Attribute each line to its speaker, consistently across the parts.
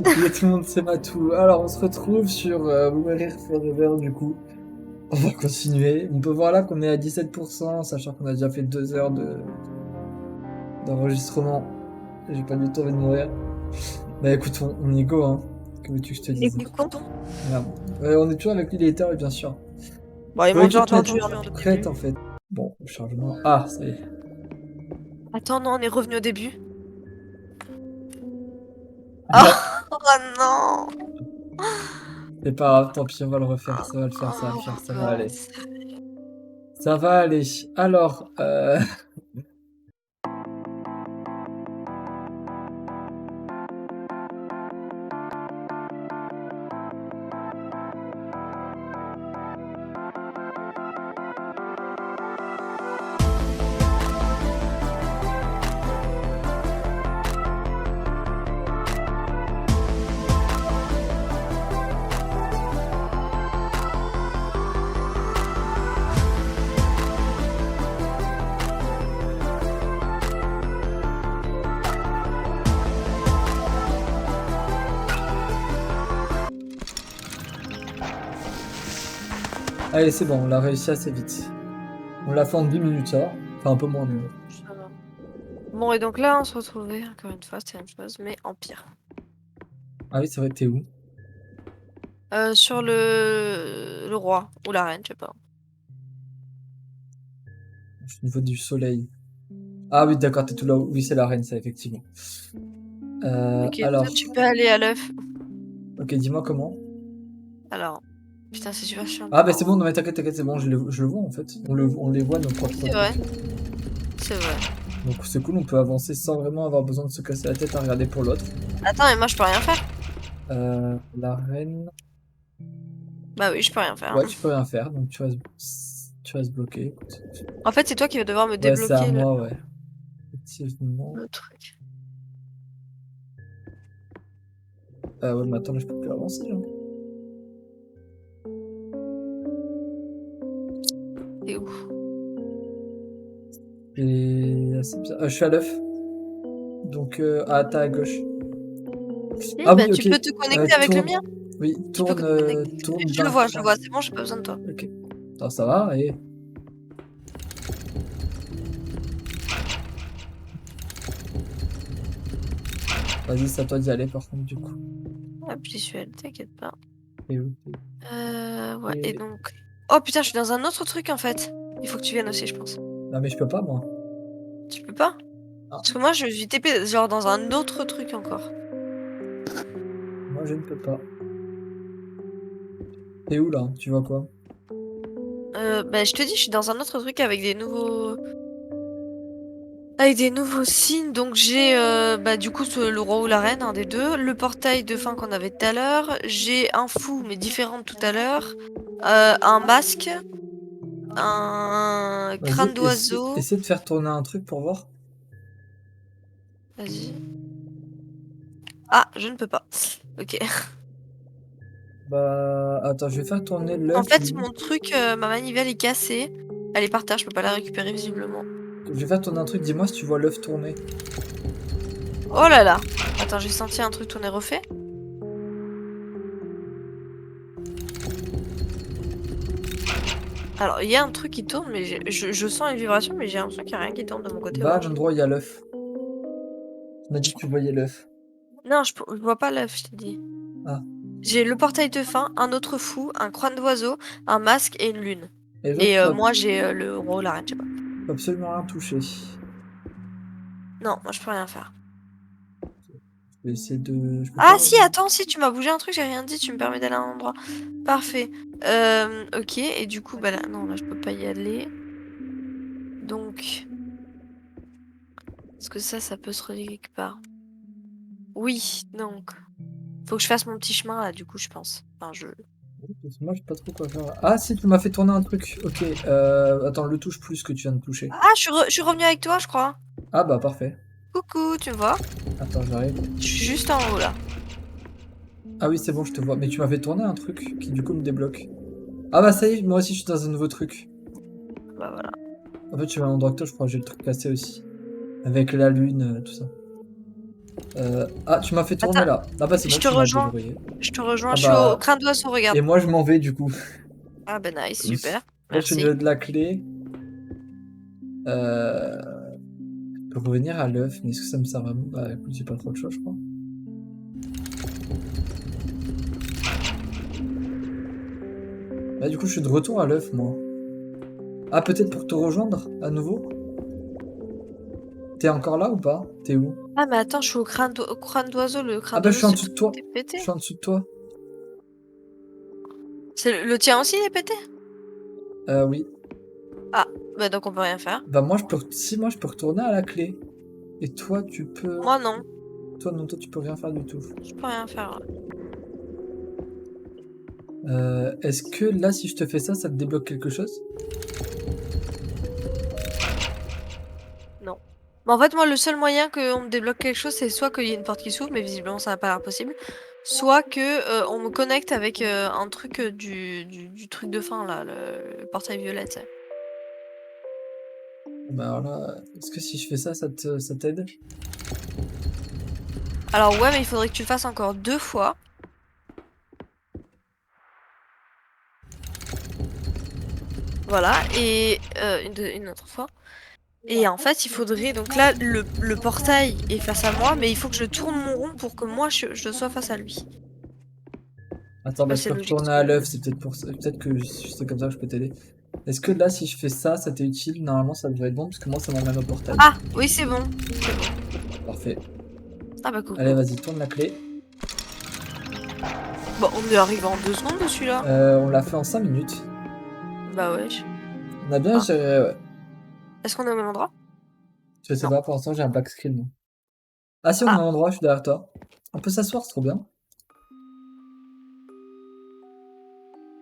Speaker 1: Et tout le monde sait pas tout. Alors, on se retrouve sur Mourir Forever, du coup. On va continuer. On peut voir là qu'on est à 17%, sachant qu'on a déjà fait 2 heures d'enregistrement. J'ai pas du tout envie de mourir. Bah écoute, on y go, hein. Comme veux-tu que je te
Speaker 2: Et
Speaker 1: dise?
Speaker 2: du coup,
Speaker 1: Merde. On est toujours avec l'Ilator, bien sûr.
Speaker 2: bon, ils
Speaker 1: Bon,
Speaker 2: m'ont déjà
Speaker 1: écoute,
Speaker 2: entendu
Speaker 1: maintenant,
Speaker 2: hein,
Speaker 1: je suis
Speaker 2: depuis le
Speaker 1: prête,
Speaker 2: début.
Speaker 1: en fait. Bon, le chargement. Ah, ça y est.
Speaker 2: Attends, non, on est revenu au début. Oh, oh non!
Speaker 1: C'est pas grave, tant pis, on va le refaire. Ça va le faire, ça va le
Speaker 2: Oh,
Speaker 1: faire, ça va
Speaker 2: bah,
Speaker 1: aller. Ça va aller. Alors, allez, c'est bon, on l'a réussi assez vite. On l'a fait en 10 minutes, ça va. Enfin, un peu moins, mais...
Speaker 2: ça va. Bon, et donc là, on se retrouvait, encore une fois, c'était la même chose, mais en pire.
Speaker 1: Ah oui, c'est vrai, t'es où?
Speaker 2: Sur le roi, ou la reine, je sais pas.
Speaker 1: Je suis au niveau du soleil. Ah oui, d'accord, t'es tout là-haut. Oui, c'est la reine, ça, effectivement.
Speaker 2: Ok,
Speaker 1: Alors...
Speaker 2: toi, tu peux aller à l'œuf.
Speaker 1: Ok, dis-moi comment.
Speaker 2: Alors, putain, c'est super chiant.
Speaker 1: Ah bah c'est bon, non mais t'inquiète, t'inquiète, c'est bon, je le vois en fait. On les voit, nos
Speaker 2: Oui,
Speaker 1: propres
Speaker 2: c'est vrai,
Speaker 1: trucs.
Speaker 2: c'est vrai.
Speaker 1: Donc c'est cool, on peut avancer sans vraiment avoir besoin de se casser la tête à regarder pour l'autre.
Speaker 2: Attends, mais moi, je peux rien faire.
Speaker 1: La reine...
Speaker 2: Bah oui, je peux rien faire.
Speaker 1: Ouais, tu peux rien faire, donc tu restes bloqué. Écoute.
Speaker 2: En fait, c'est toi qui vas devoir me
Speaker 1: Ouais, c'est à
Speaker 2: débloquer
Speaker 1: moi, ouais. Effectivement.
Speaker 2: le truc.
Speaker 1: Ouais, mais attends, mais je peux plus avancer, là.
Speaker 2: T'es où?
Speaker 1: Et assez bizarre. Je suis à l'œuf. Donc, t'es à gauche.
Speaker 2: Eh
Speaker 1: Ah
Speaker 2: bah,
Speaker 1: oui,
Speaker 2: tu
Speaker 1: ok.
Speaker 2: peux te connecter avec le
Speaker 1: Tourne.
Speaker 2: mien.
Speaker 1: Oui,
Speaker 2: Tu peux te connecter.
Speaker 1: tourne
Speaker 2: Je le
Speaker 1: d'un
Speaker 2: vois,
Speaker 1: cran.
Speaker 2: c'est bon, j'ai pas besoin de toi.
Speaker 1: Ok. Attends, ça va, et... Vas-y, c'est à toi d'y aller, par contre, du coup.
Speaker 2: Hop, j'y suis allée, t'inquiète pas.
Speaker 1: Et où?
Speaker 2: Ouais, et
Speaker 1: Et...
Speaker 2: donc... Oh putain, je suis dans un autre truc en fait. Il faut que tu viennes aussi, je pense.
Speaker 1: Non, mais je peux pas, moi.
Speaker 2: Tu peux pas?
Speaker 1: Ah,
Speaker 2: Parce que moi, je suis TP, genre dans un autre truc encore.
Speaker 1: moi, je ne peux pas. T'es où, là? Tu vois quoi?
Speaker 2: Bah, je te dis, je suis dans un autre truc avec des nouveaux... Avec des nouveaux signes, donc j'ai bah, du coup le roi ou la reine, un des deux, le portail de fin qu'on avait tout à l'heure, j'ai un fou mais différent de tout à l'heure, un masque, un
Speaker 1: Vas-y,
Speaker 2: crâne d'oiseau.
Speaker 1: essaie de faire tourner un truc pour voir.
Speaker 2: Vas-y. Ah, je ne peux pas. Ok.
Speaker 1: Bah, attends, je vais faire tourner
Speaker 2: En
Speaker 1: l'œuf,
Speaker 2: fait,
Speaker 1: lui.
Speaker 2: mon truc, ma manivelle est cassée. Elle est par terre, je peux pas la récupérer visiblement.
Speaker 1: Je vais faire tourner un truc, dis-moi si tu vois l'œuf tourner.
Speaker 2: Oh là là! Attends, j'ai senti un truc tourner refait. Alors, il y a un truc qui tourne, mais je sens une vibration, mais j'ai l'impression qu'il n'y a rien qui tourne de mon côté
Speaker 1: Va à
Speaker 2: wesh.
Speaker 1: l'endroit où il y a l'œuf. Tu m'as dit que tu voyais l'œuf.
Speaker 2: Non, je vois pas l'œuf, je t'ai dit.
Speaker 1: Ah,
Speaker 2: J'ai le portail de fin, un autre fou, un crâne d'oiseau, un masque et une lune.
Speaker 1: et toi,
Speaker 2: Et
Speaker 1: tu peux
Speaker 2: moi, j'ai le roi ou la reine, je sais pas.
Speaker 1: absolument rien toucher.
Speaker 2: Non, moi, je peux rien faire.
Speaker 1: Je vais essayer de... Je peux
Speaker 2: Ah
Speaker 1: pas...
Speaker 2: si, attends, si, tu m'as bougé un truc, j'ai rien dit, tu me permets d'aller à un endroit. Parfait. Ok, et du coup, bah là, non, là, je peux pas y aller. Donc, est-ce que ça peut se relier quelque part? Oui, donc. Faut que je fasse mon petit chemin, là, du coup, je pense. Enfin,
Speaker 1: Moi, je sais pas trop quoi faire. Ah, si, tu m'as fait tourner un truc. Ok, attends, le touche plus que tu viens de toucher.
Speaker 2: Ah, je suis revenue avec toi, je crois.
Speaker 1: Ah bah, parfait.
Speaker 2: Coucou, tu me vois?
Speaker 1: Attends, j'arrive.
Speaker 2: Je suis juste en haut, là.
Speaker 1: Ah oui, c'est bon, je te vois. Mais tu m'as fait tourner un truc qui, du coup, me débloque. Ah bah, ça y est, moi aussi, je suis dans un nouveau truc.
Speaker 2: Bah voilà.
Speaker 1: En fait, je suis à un endroit que toi, je crois que j'ai le truc cassé aussi. Avec la lune, tout ça. Ah, tu m'as fait tourner
Speaker 2: Attends,
Speaker 1: là. Ah bah c'est bon,
Speaker 2: je
Speaker 1: je
Speaker 2: te
Speaker 1: suis mal
Speaker 2: rejoins.
Speaker 1: déverrouillé.
Speaker 2: Je te rejoins,
Speaker 1: Ah
Speaker 2: je suis au
Speaker 1: bah...
Speaker 2: crin d'oiseau, regarde.
Speaker 1: Et moi je m'en vais du coup.
Speaker 2: Ah ben nice, super.
Speaker 1: Là je suis au
Speaker 2: Merci.
Speaker 1: niveau de la clé. Je peux revenir à l'œuf, mais est-ce que ça me sert vraiment? Bah écoute, j'ai pas trop de choix, je crois. Bah du coup, je suis de retour à l'œuf, moi. Ah, peut-être pour te rejoindre à nouveau? T'es encore là ou pas? T'es où?
Speaker 2: Ah mais attends, je suis au crâne d'oiseau, le
Speaker 1: Ah
Speaker 2: crâne
Speaker 1: bah je
Speaker 2: d'oiseau
Speaker 1: suis en
Speaker 2: c'est
Speaker 1: dessous de
Speaker 2: parce
Speaker 1: toi.
Speaker 2: que t'es pété.
Speaker 1: Je suis en dessous de toi.
Speaker 2: C'est le tien aussi il est pété?
Speaker 1: Oui.
Speaker 2: Ah, bah donc on peut rien faire.
Speaker 1: Bah moi je peux... Si, moi je peux retourner à la clé. Et toi, tu peux...
Speaker 2: Moi non,
Speaker 1: Toi non, toi tu peux rien faire du tout.
Speaker 2: je peux rien faire.
Speaker 1: Est-ce que là, si je te fais ça, ça te débloque quelque chose?
Speaker 2: Non. Mais en fait, moi, le seul moyen qu'on me débloque quelque chose, c'est soit qu'il y ait une porte qui s'ouvre, mais visiblement, ça n'a pas l'air possible. Soit que on me connecte avec un truc du truc de fin, là, le portail violet, tu sais.
Speaker 1: Bah alors là, est-ce que si je fais ça, ça t'aide?
Speaker 2: Alors ouais, mais il faudrait que tu le fasses encore 2 fois. Voilà, et une autre fois. Et en fait, il faudrait... Donc là, le portail est face à moi, mais il faut que je tourne mon rond pour que moi, je sois face à lui.
Speaker 1: Attends, bah je
Speaker 2: C'est
Speaker 1: peux
Speaker 2: logique.
Speaker 1: retourner à l'œuf, c'est peut-être pour ça. Peut-être que c'est comme ça que je peux t'aider. Est-ce que là, si je fais ça, ça t'est utile? Normalement, ça devrait être bon, parce que moi, ça m'emmène au portail.
Speaker 2: Ah, oui, c'est bon. C'est bon.
Speaker 1: Parfait.
Speaker 2: Ah bah
Speaker 1: Allez,
Speaker 2: coucou.
Speaker 1: vas-y, tourne la clé.
Speaker 2: Bon, on est arrivé en 2 secondes dessus là.
Speaker 1: On l'a fait en 5 minutes.
Speaker 2: Bah ouais.
Speaker 1: On a bien
Speaker 2: Ah.
Speaker 1: géré, ouais.
Speaker 2: Est-ce qu'on est au même endroit?
Speaker 1: Je sais
Speaker 2: Non.
Speaker 1: pas, pour l'instant, j'ai un black screen. Non. Ah si, on est au
Speaker 2: Ah.
Speaker 1: même endroit, je suis derrière toi. On peut s'asseoir, c'est trop bien.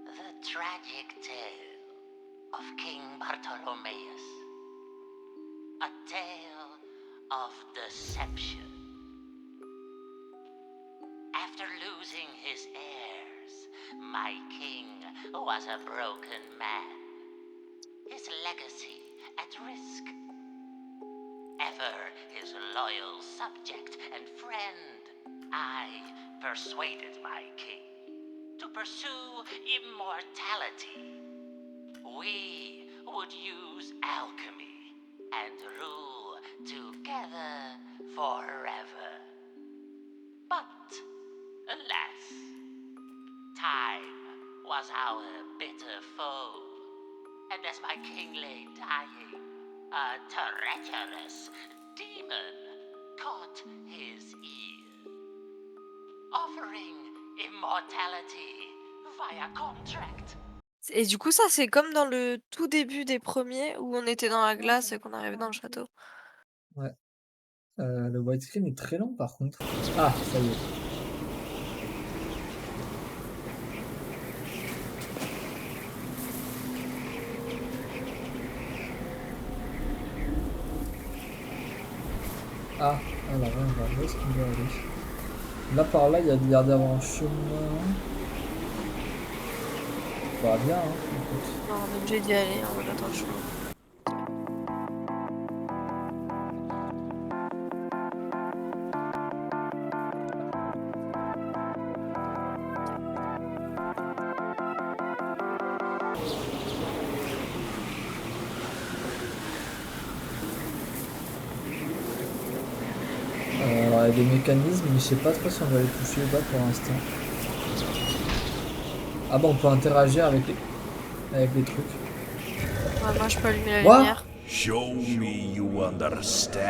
Speaker 3: The tragic tale of King Bartholomeus. A tale of deception. After losing his heirs, my king was a broken man. His legacy at risk. Ever his loyal subject and friend, I persuaded my king to pursue immortality. We would use alchemy and rule together forever. But, alas, time was our bitter foe. And as my king lay dying, a treacherous demon caught his ear, offering immortality via contract.
Speaker 2: Et du coup, ça, c'est comme dans le tout début des premiers où on était dans la glace et qu'on arrivait dans le château.
Speaker 1: Ouais. Le widescreen est très long, par contre. Ah, ça y est. Ah, alors on va voir où est-ce qu'on doit aller. Là, par là, il y a l'air d'avoir un chemin. Bah bien, hein, écoute.
Speaker 2: Non, on est obligé d'y aller, on va attendre le chemin.
Speaker 1: Alors, il y a des mécanismes, mais je sais pas trop si on va les toucher ou pas pour l'instant. Ah bah, on peut interagir avec les trucs.
Speaker 2: Ouais, moi, je peux allumer la
Speaker 1: What?
Speaker 2: lumière.
Speaker 4: Show me you understand.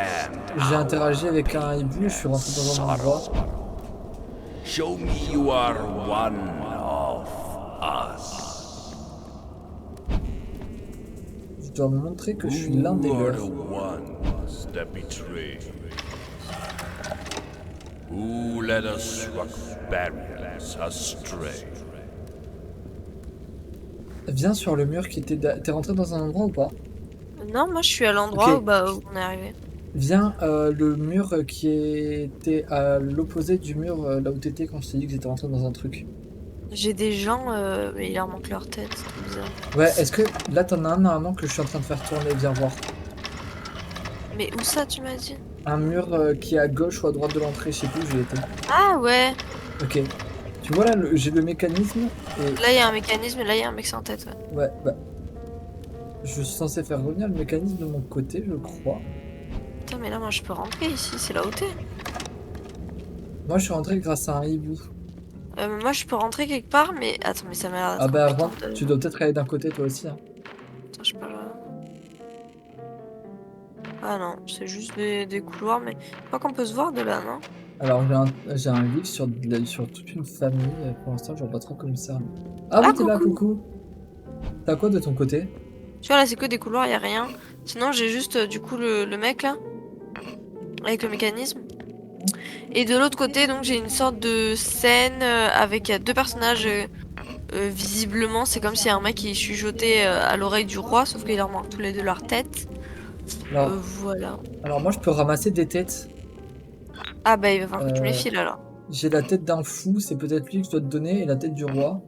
Speaker 1: J'ai interagi avec un hibou, je suis rentré dans un endroit.
Speaker 4: Show me you are one of us.
Speaker 1: Je dois me montrer que je suis l'un des
Speaker 4: Who are
Speaker 1: leurs.
Speaker 4: the ones that betray? Who led us barbarians astray?
Speaker 1: Viens sur le mur qui était... T'es rentré dans un endroit ou pas?
Speaker 2: Non, moi, je suis à l'endroit
Speaker 1: Ok.
Speaker 2: où on est arrivé.
Speaker 1: Viens, le mur qui était à l'opposé du mur là où t'étais quand je t'ai dit que j'étais rentré dans un truc.
Speaker 2: J'ai des gens, mais il leur manque leur tête, c'est trop bizarre.
Speaker 1: Ouais, est-ce que là t'en as un normalement que je suis en train de faire tourner? Viens voir.
Speaker 2: Mais où ça, tu m'as dit?
Speaker 1: un mur qui est à gauche ou à droite de l'entrée, je sais plus où j'ai été.
Speaker 2: Ah ouais.
Speaker 1: Ok. Tu vois là, j'ai le mécanisme et...
Speaker 2: Là, il y a un mécanisme et là, il y a un mec sans tête. Ouais.
Speaker 1: Ouais, bah... Je suis censé faire revenir le mécanisme de mon côté, je crois.
Speaker 2: Putain, mais là, moi, je peux rentrer ici. C'est là où t'es.
Speaker 1: Moi, je suis rentré grâce à un hibou.
Speaker 2: Moi, je peux rentrer quelque part, mais... Attends, mais ça m'a l'air
Speaker 1: Ah
Speaker 2: d'être
Speaker 1: bah,
Speaker 2: un putain
Speaker 1: rentre.
Speaker 2: de...
Speaker 1: Tu dois peut-être aller d'un côté, toi aussi. Hein.
Speaker 2: Attends, je peux... Ah non, c'est juste des couloirs, mais... Je crois qu'on peut se voir de là, non?
Speaker 1: Alors, j'ai un livre sur toute une famille. Pour l'instant, je vois pas trop comme ça. Ah oui,
Speaker 2: Ah,
Speaker 1: t'es là,
Speaker 2: coucou.
Speaker 1: coucou. T'as quoi de ton côté?
Speaker 2: Tu vois, là, c'est que des couloirs, y a rien. Sinon, j'ai juste, du coup, le mec, là. Avec le mécanisme. Et de l'autre côté, donc, j'ai une sorte de scène avec deux personnages. Visiblement, c'est comme s'il y a un mec qui chuchotait à l'oreille du roi, sauf qu'il leur manque tous les deux leur tête.
Speaker 1: Alors,
Speaker 2: Voilà.
Speaker 1: alors, moi, je peux ramasser des têtes.
Speaker 2: Ah bah, il va falloir que tu me les files, alors.
Speaker 1: J'ai la tête d'un fou, c'est peut-être lui que je dois te donner, et la tête du roi.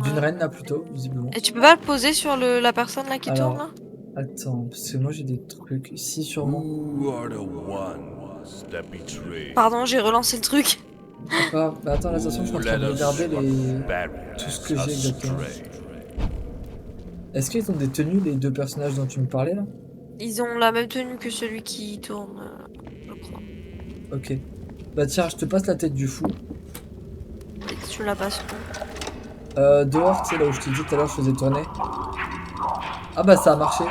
Speaker 1: D'une
Speaker 2: Ouais.
Speaker 1: reine, là, plutôt, visiblement.
Speaker 2: Et tu peux pas le poser sur la personne, là, qui
Speaker 1: Alors,
Speaker 2: tourne, là?
Speaker 1: Attends, parce que moi, j'ai des trucs ici, sûrement.
Speaker 4: Who are the ones that betray?
Speaker 2: Pardon, j'ai relancé le truc.
Speaker 1: Ah, bah attends, là, attention, je suis en
Speaker 4: Who
Speaker 1: train
Speaker 4: led
Speaker 1: de
Speaker 4: us
Speaker 1: regarder
Speaker 4: barriers
Speaker 1: tout ce que j'ai exactement.
Speaker 4: astray?
Speaker 1: Est-ce qu'ils ont des tenues, les deux personnages dont tu me parlais, là?
Speaker 2: Ils ont la même tenue que celui qui tourne, je crois.
Speaker 1: Ok. Bah tiens, je te passe la tête du fou.
Speaker 2: Et tu la passes où?
Speaker 1: Dehors, tu sais, là où je t'ai dit tout à l'heure, je faisais tourner. Ah bah ça a marché.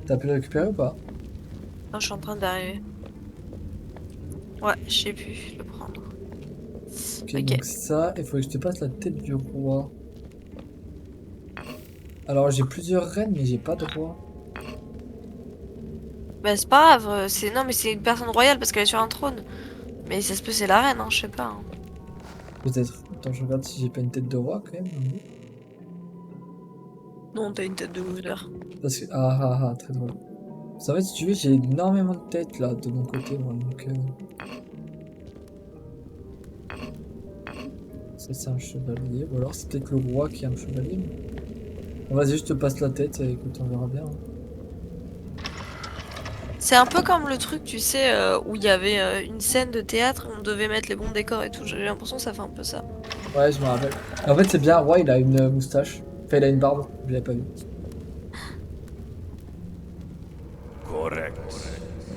Speaker 1: T'as pu le récupérer ou pas?
Speaker 2: Non, je suis en train d'arriver. Ouais, je sais plus le prendre.
Speaker 1: Ok,
Speaker 2: Ok.
Speaker 1: donc ça, il faut que je te passe la tête du roi. Alors j'ai plusieurs reines, mais j'ai pas de roi.
Speaker 2: Bah, c'est pas grave, non, mais c'est une personne royale parce qu'elle est sur un trône. Mais ça se peut, c'est la reine, hein, je sais pas. Hein.
Speaker 1: Peut-être. Attends, je regarde si j'ai pas une tête de roi quand même.
Speaker 2: Non, t'as une tête de loser.
Speaker 1: Parce que... Ah, très drôle. Ça va, si tu veux, j'ai énormément de têtes là de mon côté, moi, donc... Ça c'est un chevalier, ou alors c'est peut-être le roi qui est un chevalier. Bon, vas-y, je te passe la tête, et écoute, on verra bien. Hein.
Speaker 2: C'est un peu comme le truc, tu sais, où il y avait une scène de théâtre, on devait mettre les bons décors et tout. J'ai l'impression que ça fait un peu ça.
Speaker 1: Ouais, je me rappelle. En fait, c'est bien, un roi, il a une moustache. Enfin, il a une barbe, je l'avais pas vu.
Speaker 4: Correct.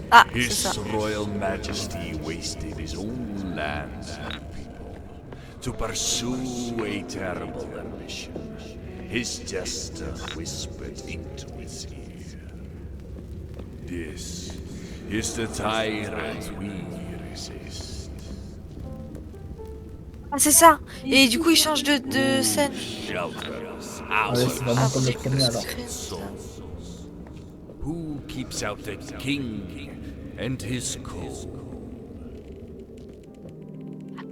Speaker 2: Ah, c'est
Speaker 4: His
Speaker 2: ça.
Speaker 4: Royal Majesty wasted his own lands and people to pursue a terrible ambition. His jester whispered into his ear. This is the tyrant we resist.
Speaker 2: Ah, c'est ça. Et du coup, il change de scène.
Speaker 4: Shelters
Speaker 1: Ah ouais, c'est vraiment
Speaker 2: Ah,
Speaker 1: comme le
Speaker 2: c'est
Speaker 1: premier alors.
Speaker 4: souls. Who keeps out the king and his code?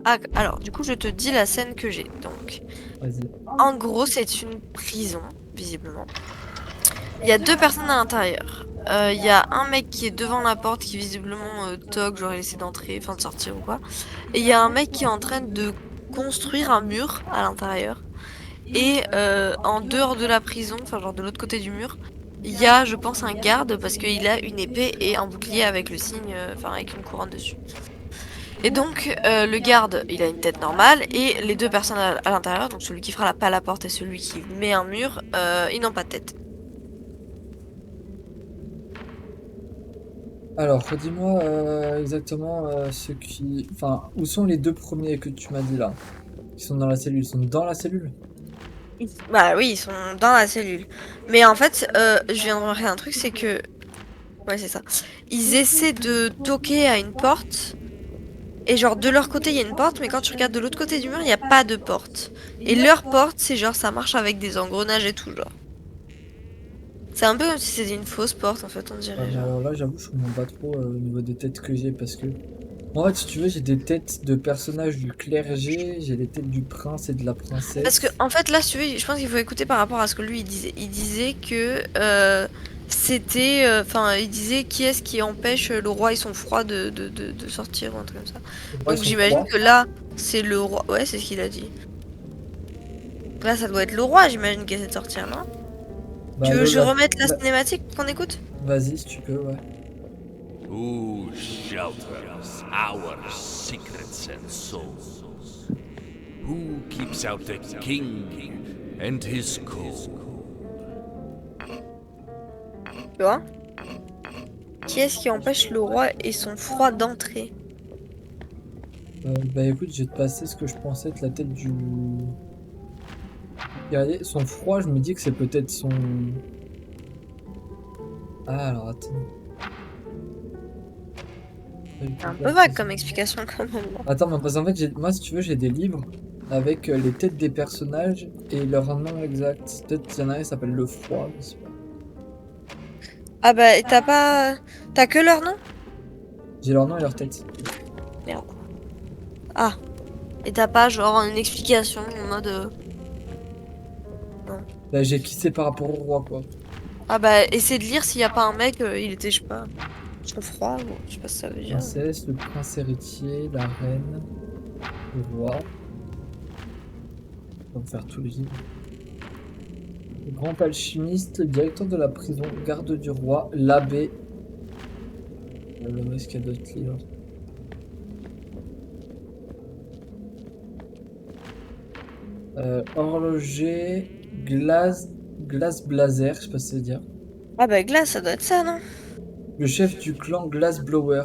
Speaker 2: Ah, alors, du coup, je te dis la scène que j'ai. Donc,
Speaker 1: Vas-y.
Speaker 2: en gros, c'est une prison, visiblement. Il y a deux personnes à l'intérieur. Il y a un mec qui est devant la porte qui visiblement toque, genre il essaie d'entrer, enfin de sortir ou quoi. Et il y a un mec qui est en train de construire un mur à l'intérieur. Et en dehors de la prison, enfin genre de l'autre côté du mur, il y a, je pense, un garde parce qu'il a une épée et un bouclier avec le signe, enfin avec une couronne dessus. Et donc le garde, il a une tête normale et les deux personnes à l'intérieur, donc celui qui fera pas la porte et celui qui met un mur, ils n'ont pas de tête.
Speaker 1: Alors, redis-moi exactement ce qui... Enfin, où sont les deux premiers que tu m'as dit là? Ils sont dans la cellule. Ils sont dans la cellule?
Speaker 2: Bah oui, ils sont dans la cellule. Mais en fait, je viens de remarquer un truc, c'est que... Ouais, c'est ça. Ils essaient de toquer à une porte. Et genre, de leur côté, il y a une porte, mais quand tu regardes de l'autre côté du mur, il n'y a pas de porte. Et leur porte, c'est genre, ça marche avec des engrenages et tout, genre. C'est un peu comme si c'était une fausse porte, en fait, on dirait.
Speaker 1: Ouais, mais
Speaker 2: Genre.
Speaker 1: alors là, j'avoue, je comprends pas trop au niveau des têtes que j'ai parce que... En fait, si tu veux, j'ai des têtes de personnages du clergé, j'ai les têtes du prince et de la princesse.
Speaker 2: Parce que, en fait, là, si tu veux, je pense qu'il faut écouter par rapport à ce que lui, il disait. Il disait que c'était... Enfin, il disait qui est-ce qui empêche le roi et son froid de sortir ou un truc comme ça.
Speaker 1: Ouais,
Speaker 2: Donc
Speaker 1: ils sont
Speaker 2: j'imagine
Speaker 1: trois.
Speaker 2: que là, c'est le roi. Ouais, c'est ce qu'il a dit. là, ça doit être le roi, j'imagine, qui essaie de sortir, non?
Speaker 1: Bah,
Speaker 2: Tu veux que je
Speaker 1: la-
Speaker 2: remette la
Speaker 1: la-
Speaker 2: cinématique pour qu'on écoute?
Speaker 1: Vas-y, si tu peux, ouais.
Speaker 4: Who shelters our secrets and souls? Who keeps out the king and his cold?
Speaker 2: Tu vois? Qui est-ce qui empêche le roi et son froid d'entrer?
Speaker 1: Bah écoute, je vais te passer ce que je pensais être la tête du guerrier. Son froid, je me dis que c'est peut-être son... Ah, alors attends.
Speaker 2: C'est un peu vague comme explication quand même. Non.
Speaker 1: Attends, mais parce qu'en fait, moi, si tu veux, j'ai des livres avec les têtes des personnages et leur nom exact. Peut-être qu'il y en a un qui s'appelle le froid, je sais pas.
Speaker 2: Ah bah, et t'as pas... T'as que leur nom?
Speaker 1: J'ai leur nom et leur tête.
Speaker 2: Merde. Ah. Et t'as pas genre une explication en mode...
Speaker 1: Bah, j'ai quitté par rapport au roi, quoi.
Speaker 2: Ah bah, essaie de lire s'il y a pas un mec, il était, je sais pas, son froid, ou je sais pas ce que ça veut dire.
Speaker 1: Princesse, le prince héritier, la reine, le roi. On va faire tous les livres. Le grand alchimiste, le directeur de la prison, garde du roi, l'abbé. Est-ce qu'il y a d'autres livres? Horloger, glace blazer, je sais pas ce que ça veut dire.
Speaker 2: Ah bah, Glace, ça doit être ça, non?
Speaker 1: Le chef du clan Glassblower.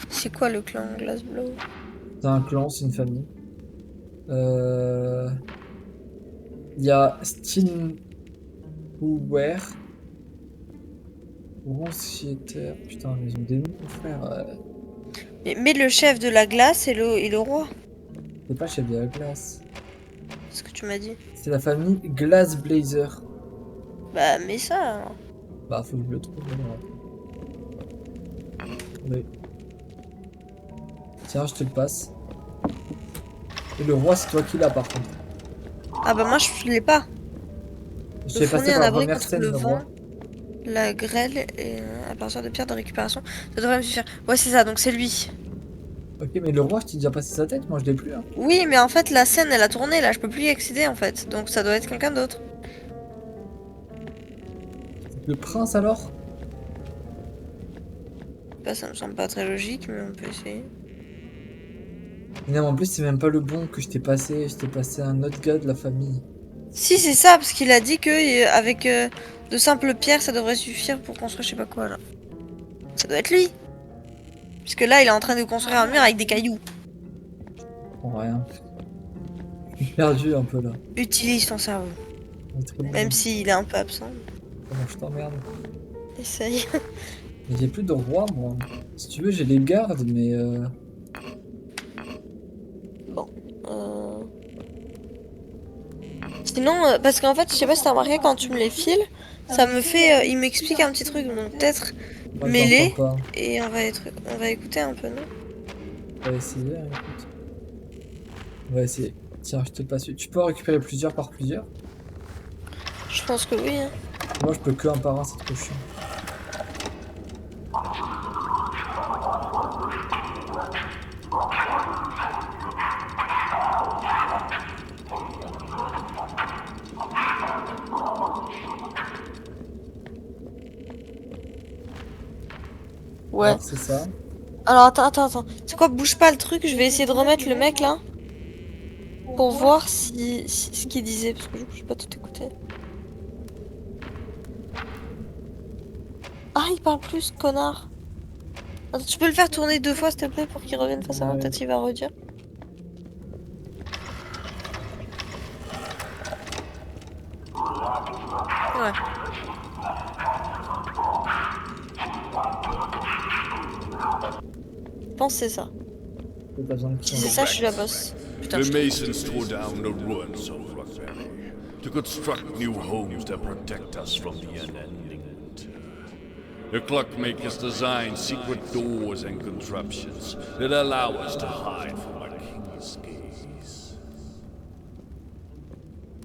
Speaker 2: C'est quoi le clan Glassblow?
Speaker 1: C'est un clan, c'est une famille. Il y a Steinhuer. Rounciéter. Putain, ils ont des noms, frère.
Speaker 2: Mais le chef de la glace et le roi,
Speaker 1: C'est pas chef de la glace.
Speaker 2: c'est ce que tu m'as dit.
Speaker 1: C'est la famille Glassblazer.
Speaker 2: Bah, mais ça, alors.
Speaker 1: Bah, faut que je le trouve. Alors. Oui. Tiens, je te le passe. Et le roi, c'est toi qui l'as par contre.
Speaker 2: Ah bah, moi, je l'ai pas.
Speaker 1: Je
Speaker 2: Le
Speaker 1: t'ai passé
Speaker 2: fournir
Speaker 1: par
Speaker 2: un
Speaker 1: la
Speaker 2: abri
Speaker 1: première
Speaker 2: contre
Speaker 1: scène,
Speaker 2: le
Speaker 1: le
Speaker 2: vent,
Speaker 1: roi.
Speaker 2: la grêle et à partir de pierres de récupération. Ça devrait me suffire. Ouais, c'est ça, donc c'est lui.
Speaker 1: Ok, mais le roi, je t'ai déjà passé sa tête, moi je l'ai plus. Hein.
Speaker 2: Oui, mais en fait, la scène, elle a tourné, là, je peux plus y accéder, en fait. Donc ça doit être quelqu'un d'autre.
Speaker 1: Le prince alors?
Speaker 2: Bah, ça me semble pas très logique, mais on peut essayer.
Speaker 1: Mais non, en plus, c'est même pas le bon que je t'ai passé. Je t'ai passé un autre gars de la famille.
Speaker 2: Si, c'est ça, parce qu'il a dit que avec de simples pierres, ça devrait suffire pour construire je sais pas quoi, là. Ça doit être lui. Puisque là, il est en train de construire un mur avec des cailloux.
Speaker 1: Bon, rien. Je suis perdu un peu là.
Speaker 2: Utilise ton cerveau. Même s'il est un peu absent.
Speaker 1: Comment je t'emmerde.
Speaker 2: Essaye.
Speaker 1: Mais j'ai plus de roi, moi. Si tu veux, j'ai les gardes, mais
Speaker 2: Sinon, parce qu'en fait, je sais pas si t'as remarqué, quand tu me les files, ça me fait... il m'explique un petit truc, donc peut-être
Speaker 1: moi, je
Speaker 2: mêler.
Speaker 1: l'entends pas.
Speaker 2: Et on va écouter un peu, non?
Speaker 1: On va essayer, hein, écoute. On va essayer. Tiens, je te passe. Tu peux en récupérer plusieurs par plusieurs?
Speaker 2: Je pense que oui. Hein.
Speaker 1: Moi, je peux que un par un, c'est trop chiant.
Speaker 2: Ouais.
Speaker 1: Alors, c'est ça.
Speaker 2: Alors attends. C'est quoi, bouge pas le truc, je vais essayer de remettre le mec là. Pour voir si ce qu'il disait, parce que je peux pas tout écouter. Ah, il parle plus, connard. Attends, tu peux le faire tourner 2 fois s'il te plaît pour qu'il revienne face à moi,
Speaker 1: Ouais.
Speaker 2: peut-être il va redire. Ouais. Je pense que c'est ça.
Speaker 1: T'as pas besoin de
Speaker 2: Si c'est ça, je suis la boss. Putain,
Speaker 4: The
Speaker 2: je
Speaker 4: Masons tore down the ruins of Rockberry to construct new homes to protect us from the unending winter. The clockmakers designed secret doors and contraptions that allow us to hide from our king's gaze.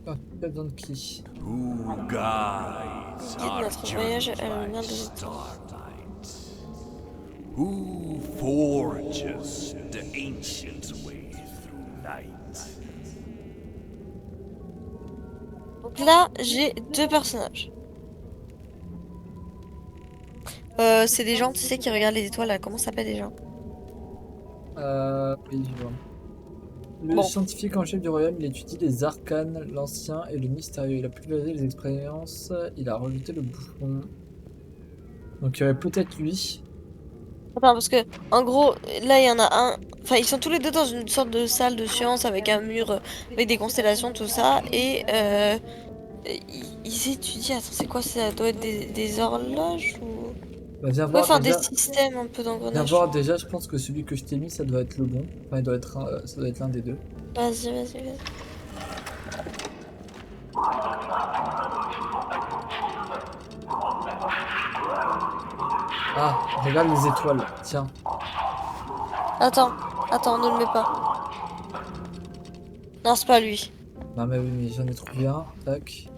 Speaker 1: Ah, t'as besoin de qui?
Speaker 4: Who guides
Speaker 2: Guide
Speaker 4: our
Speaker 2: notre voyage
Speaker 4: journey
Speaker 2: à la
Speaker 4: by
Speaker 2: lumière de
Speaker 4: starlight? Who forges the ancient way through night?
Speaker 2: Donc là, j'ai 2 personnages. C'est des gens, tu sais, qui regardent les étoiles, là. Comment ça s'appelle déjà?
Speaker 1: Oui, je vois. Le
Speaker 2: Bon.
Speaker 1: scientifique en chef du royaume, il étudie les arcanes, l'ancien et le mystérieux. Il a pulvérisé les expériences, il a rejeté le bouffon. Donc il y aurait peut-être lui.
Speaker 2: Attends, parce que, en gros, là, il y en a un... Enfin, ils sont tous les deux dans une sorte de salle de science avec un mur, avec des constellations, tout ça. Et ils étudient... Attends, c'est quoi? Ça doit être des horloges ou...
Speaker 1: Bah, viens
Speaker 2: Ouais,
Speaker 1: voir
Speaker 2: enfin, des
Speaker 1: déjà.
Speaker 2: systèmes un peu
Speaker 1: Viens
Speaker 2: d'engrenages.
Speaker 1: voir déjà, je pense que celui que je t'ai mis, ça doit être le bon. Enfin, il doit être ça doit être l'un des deux.
Speaker 2: Vas-y, vas-y, vas-y.
Speaker 1: Ah, regarde les étoiles. Tiens.
Speaker 2: Attends, attends, ne le mets pas. Non, c'est pas lui.
Speaker 1: Non mais oui, mais j'en ai trouvé un. Tac.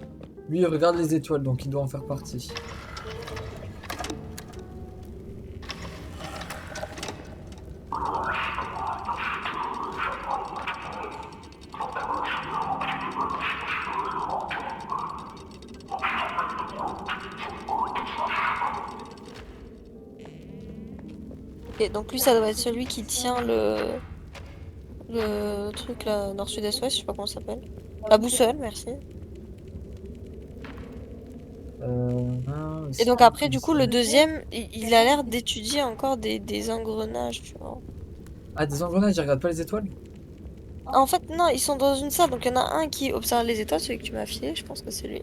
Speaker 1: Lui, il regarde les étoiles, donc il doit en faire partie.
Speaker 2: Et donc lui, ça doit être celui qui tient le truc là, nord, sud, est, ouest, je sais pas comment ça s'appelle. La boussole, merci. Et donc après, du coup, le deuxième, il a l'air d'étudier encore des engrenages, tu vois.
Speaker 1: Ah, des engrenages, il regarde pas les étoiles?
Speaker 2: En fait, non, ils sont dans une salle, donc il y en a un qui observe les étoiles, celui que tu m'as filé, je pense que c'est lui.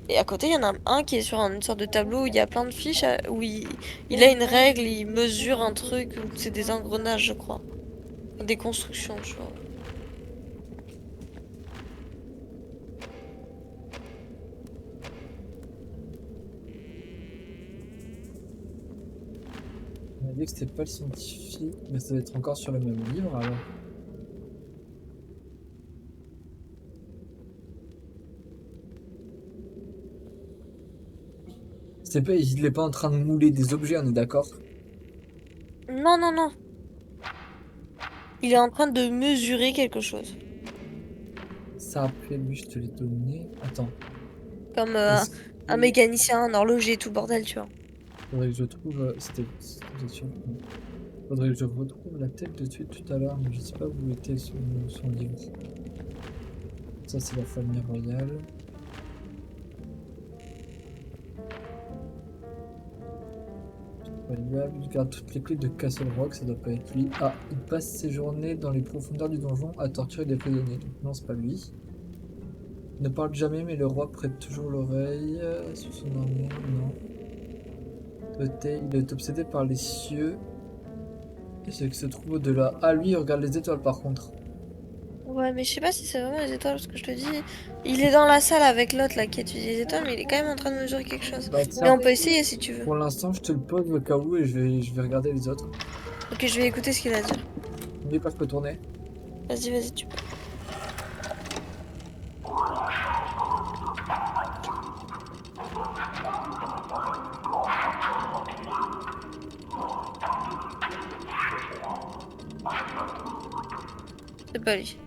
Speaker 2: Et à côté, il y en a un qui est sur une sorte de tableau où il y a plein de fiches, où il a une règle, il mesure un truc, où c'est des engrenages, je crois. Des constructions, tu vois.
Speaker 1: On a dit que c'était pas le scientifique, mais ça doit être encore sur le même livre alors. C'est pas, il est pas en train de mouler des objets, on est d'accord?
Speaker 2: Non, non, non. Il est en train de mesurer quelque chose.
Speaker 1: Ça après lui, je te l'ai donné. Attends.
Speaker 2: Comme
Speaker 1: Est-ce
Speaker 2: un
Speaker 1: que-
Speaker 2: mécanicien, un horloger, tout bordel, tu vois.
Speaker 1: Faudrait que je trouve. C'était sûr. Faudrait que je retrouve la tête de suite tout à l'heure, mais je sais pas où était son livre. Ça, c'est la famille royale. Royal, il garde toutes les clés de Castle Rock, ça doit pas être lui. Ah, il passe ses journées dans les profondeurs du donjon à torturer des prisonniers. Donc non, c'est pas lui. Il ne parle jamais, mais le roi prête toujours l'oreille sur son armure. Non. Il est obsédé par les cieux et ce qui se trouve au-delà. Ah, lui, il regarde les étoiles par contre.
Speaker 2: Ouais, mais je sais pas si c'est vraiment les étoiles, parce que je te dis, il est dans la salle avec l'autre là qui étudie les étoiles, mais il est quand même en train de mesurer quelque chose.
Speaker 1: Bah,
Speaker 2: Mais
Speaker 1: tiens,
Speaker 2: on peut essayer si tu veux.
Speaker 1: pour l'instant, je te le pose au cas où et je vais regarder les autres.
Speaker 2: Ok, je vais écouter ce qu'il a à dire.
Speaker 1: N'oublie pas, je peux tourner.
Speaker 2: Vas-y, vas-y, tu peux. C'est pas lui.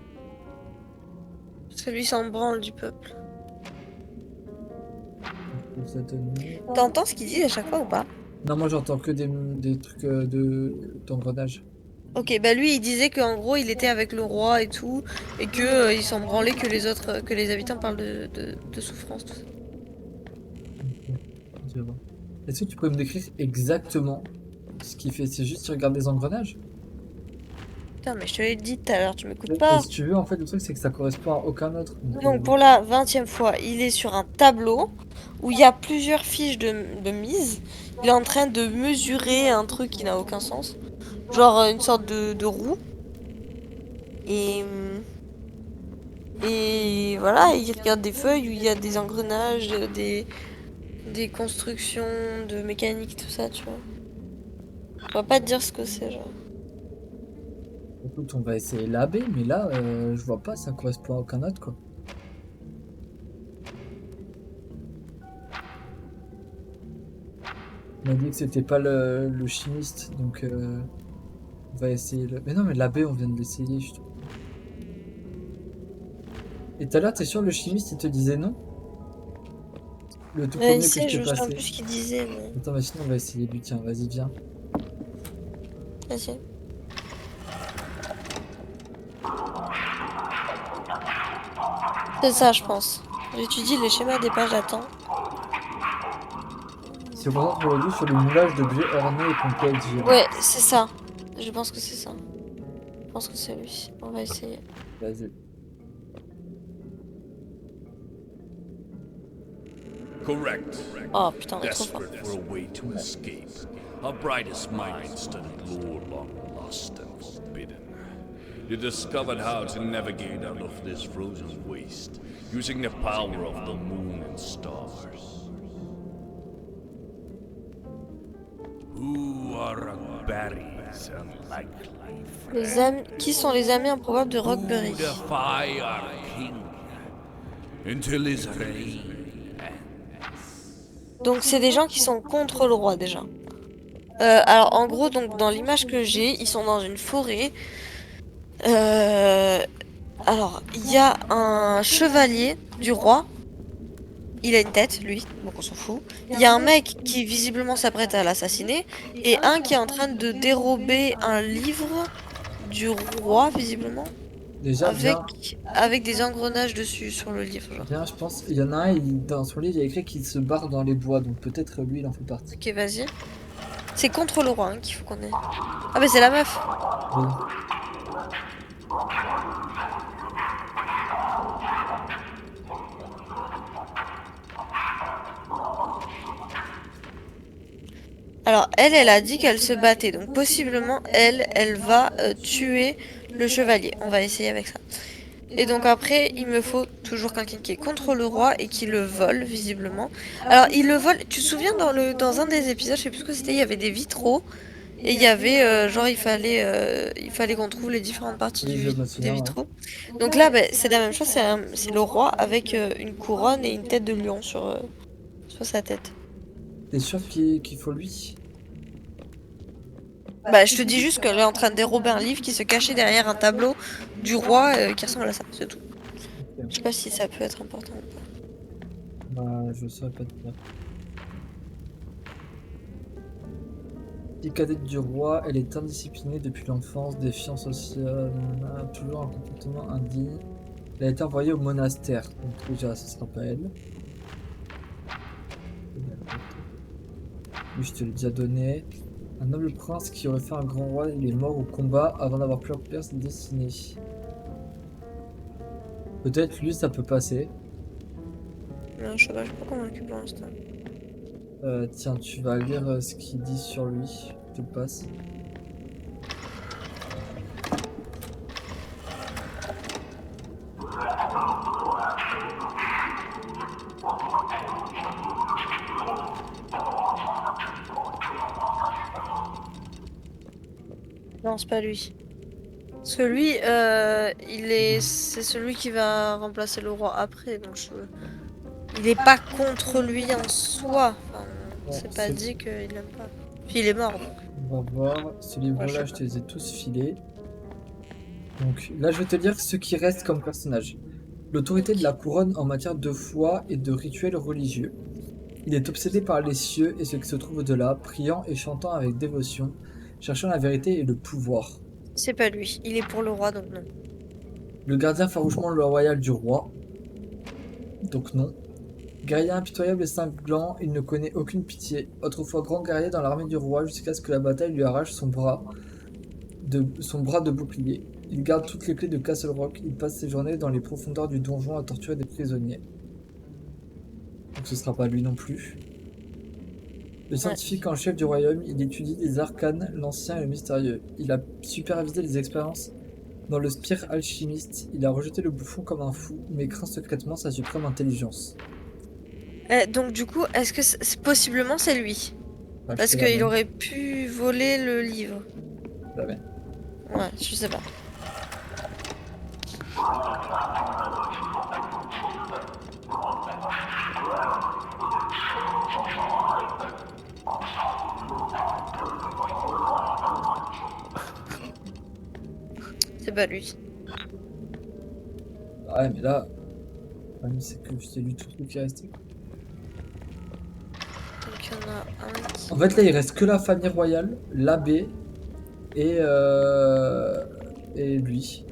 Speaker 2: Parce que lui s'en branle du peuple.
Speaker 1: Je vous ai donné.
Speaker 2: T'entends ce qu'il dit à chaque fois ou pas?
Speaker 1: Non, moi j'entends que des trucs d'engrenage.
Speaker 2: Ok, bah lui il disait qu'en gros il était avec le roi et tout, et que il s'en branlait que les autres, que les habitants parlent de souffrance, tout ça.
Speaker 1: Je vois. Est-ce que tu pourrais me décrire exactement ce qu'il fait? C'est juste qu'il regarde des engrenages?
Speaker 2: Putain, mais je te l'ai dit tout à l'heure, tu m'écoutes
Speaker 1: Et
Speaker 2: pas.
Speaker 1: si tu veux, en fait, le truc c'est que ça correspond à aucun autre.
Speaker 2: Donc pour la 20e fois, il est sur un tableau où il y a plusieurs fiches de mise. Il est en train de mesurer un truc qui n'a aucun sens. Genre une sorte de roue. Et, et voilà, il regarde des feuilles où il y a des engrenages, des constructions de mécanique, tout ça, tu vois. Je pourrais pas te dire ce que c'est, genre.
Speaker 1: Écoute, on va essayer l'AB, mais là, je vois pas, ça correspond à aucun autre, quoi. On m'a dit que c'était pas le chimiste, donc on va essayer le... Mais non, mais l'AB, on vient de l'essayer, je trouve. Et tout à l'heure, t'es sûr, le chimiste, il te disait non? Le tout
Speaker 2: Ouais,
Speaker 1: premier que je
Speaker 2: je
Speaker 1: t'ai
Speaker 2: me souviens
Speaker 1: passé.
Speaker 2: plus ce qu'il disait, mais.
Speaker 1: Attends, mais sinon on va essayer lui, tiens, vas-y, viens.
Speaker 2: Vas-y. C'est ça, je pense. J'étudie les schémas des pages à temps.
Speaker 1: Si on concentre aujourd'hui sur le moulage d'objets ornés et complets d'hier.
Speaker 2: Ouais, c'est ça. Je pense que c'est ça. Je pense que c'est lui. On va essayer.
Speaker 1: Vas-y.
Speaker 4: Correct.
Speaker 2: Oh putain, on est trop fort.
Speaker 4: Desperate for a way to escape, our brightest minds studied lore long lost and forbidden. They discovered how to navigate out of this frozen waste, using the power of the moon and stars. Who are Barry's unlikely
Speaker 2: Les amis... Qui sont les amis improbables de Rockberry?
Speaker 4: who defy our king until his reign.
Speaker 2: Donc c'est des gens qui sont contre le roi déjà. Alors en gros, donc dans l'image que j'ai, ils sont dans une forêt. Alors il y a un chevalier du roi. Il a une tête, lui, donc on s'en fout. Il y a un mec qui visiblement s'apprête à l'assassiner. Et un qui est en train de dérober un livre du roi, visiblement.
Speaker 1: Déjà,
Speaker 2: Avec des engrenages dessus sur le livre. Genre.
Speaker 1: bien, je pense. Il y en a un, dans son livre, il y a écrit qu'il se barre dans les bois, donc peut-être lui, il en fait partie.
Speaker 2: Ok, vas-y. C'est contre le roi hein, qu'il faut qu'on ait. Ah, mais c'est la meuf!
Speaker 1: Oui.
Speaker 2: Alors, elle a dit qu'elle se battait. Donc, possiblement, elle va tuer le chevalier. On va essayer avec ça. Et donc, après, il me faut toujours quelqu'un qui est contre le roi et qui le vole, visiblement. Alors, il le vole. Tu te souviens, dans un des épisodes, je sais plus ce que c'était, il y avait des vitraux. Et il y avait, genre, il fallait qu'on trouve les différentes parties
Speaker 1: Oui, je me
Speaker 2: des
Speaker 1: souviens, ouais.
Speaker 2: vitraux. Donc là, c'est la même chose. C'est le roi avec une couronne et une tête de lion sur sa tête.
Speaker 1: T'es sûr qu'il faut lui?
Speaker 2: Bah, je te dis juste qu'elle est en train de dérober un livre qui se cachait derrière un tableau du roi qui ressemble à ça, c'est tout.
Speaker 1: Ok.
Speaker 2: Je sais pas si ça peut être important ou pas.
Speaker 1: Bah, je saurais pas te dire. Petite cadette du roi, elle est indisciplinée depuis l'enfance, défiant sociale, a toujours un comportement indigne. Elle a été envoyée au monastère, donc déjà ce sera pas elle. Oui, je te l'ai déjà donné. Un noble prince qui aurait fait un grand roi, il est mort au combat avant d'avoir pu accomplir sa destinée. Peut-être lui ça peut passer.
Speaker 2: Non, je sais pas, je suis pas convaincue pour l'instant.
Speaker 1: Tiens, tu vas lire ce qu'il dit sur lui. Je te le passe.
Speaker 2: Non, c'est pas lui. Parce que lui, c'est celui qui va remplacer le roi après, donc il est pas contre lui en soi. Enfin,
Speaker 1: Bon,
Speaker 2: c'est pas
Speaker 1: c'est-
Speaker 2: dit qu'il l'aime pas. Puis il est mort, donc.
Speaker 1: On va voir. Ce livre-là, je te les ai tous filés. Donc là, je vais te lire ce qui reste comme personnage. L'autorité de la couronne en matière de foi et de rituels religieux. Il est obsédé par les cieux et ce qui se trouve au-delà, priant et chantant avec dévotion, cherchant la vérité et le pouvoir.
Speaker 2: C'est pas lui. Il est pour le roi, donc non.
Speaker 1: Le gardien farouchement loyal du roi. Donc non. Guerrier impitoyable et cinglant, il ne connaît aucune pitié. Autrefois grand guerrier dans l'armée du roi jusqu'à ce que la bataille lui arrache son bras de bouclier. Il garde toutes les clés de Castle Rock. Il passe ses journées dans les profondeurs du donjon à torturer des prisonniers. Donc ce sera pas lui non plus. Le scientifique en chef du royaume, il étudie les arcanes, l'ancien et le mystérieux. Il a supervisé les expériences dans le spire alchimiste. Il a rejeté le bouffon comme un fou, mais craint secrètement sa suprême intelligence.
Speaker 2: Donc du coup, est-ce que possiblement c'est lui?
Speaker 1: Bah,
Speaker 2: Parce
Speaker 1: je te la
Speaker 2: qu'il
Speaker 1: donne.
Speaker 2: aurait pu voler le livre.
Speaker 1: Jamais.
Speaker 2: Ouais, je sais pas. C'est pas lui.
Speaker 1: Ouais, mais là, le problème, c'est que je t'ai lu tout ce qui est resté.
Speaker 2: qu'il y en a un qui...
Speaker 1: En fait, là, il reste que la famille royale, l'abbé et lui.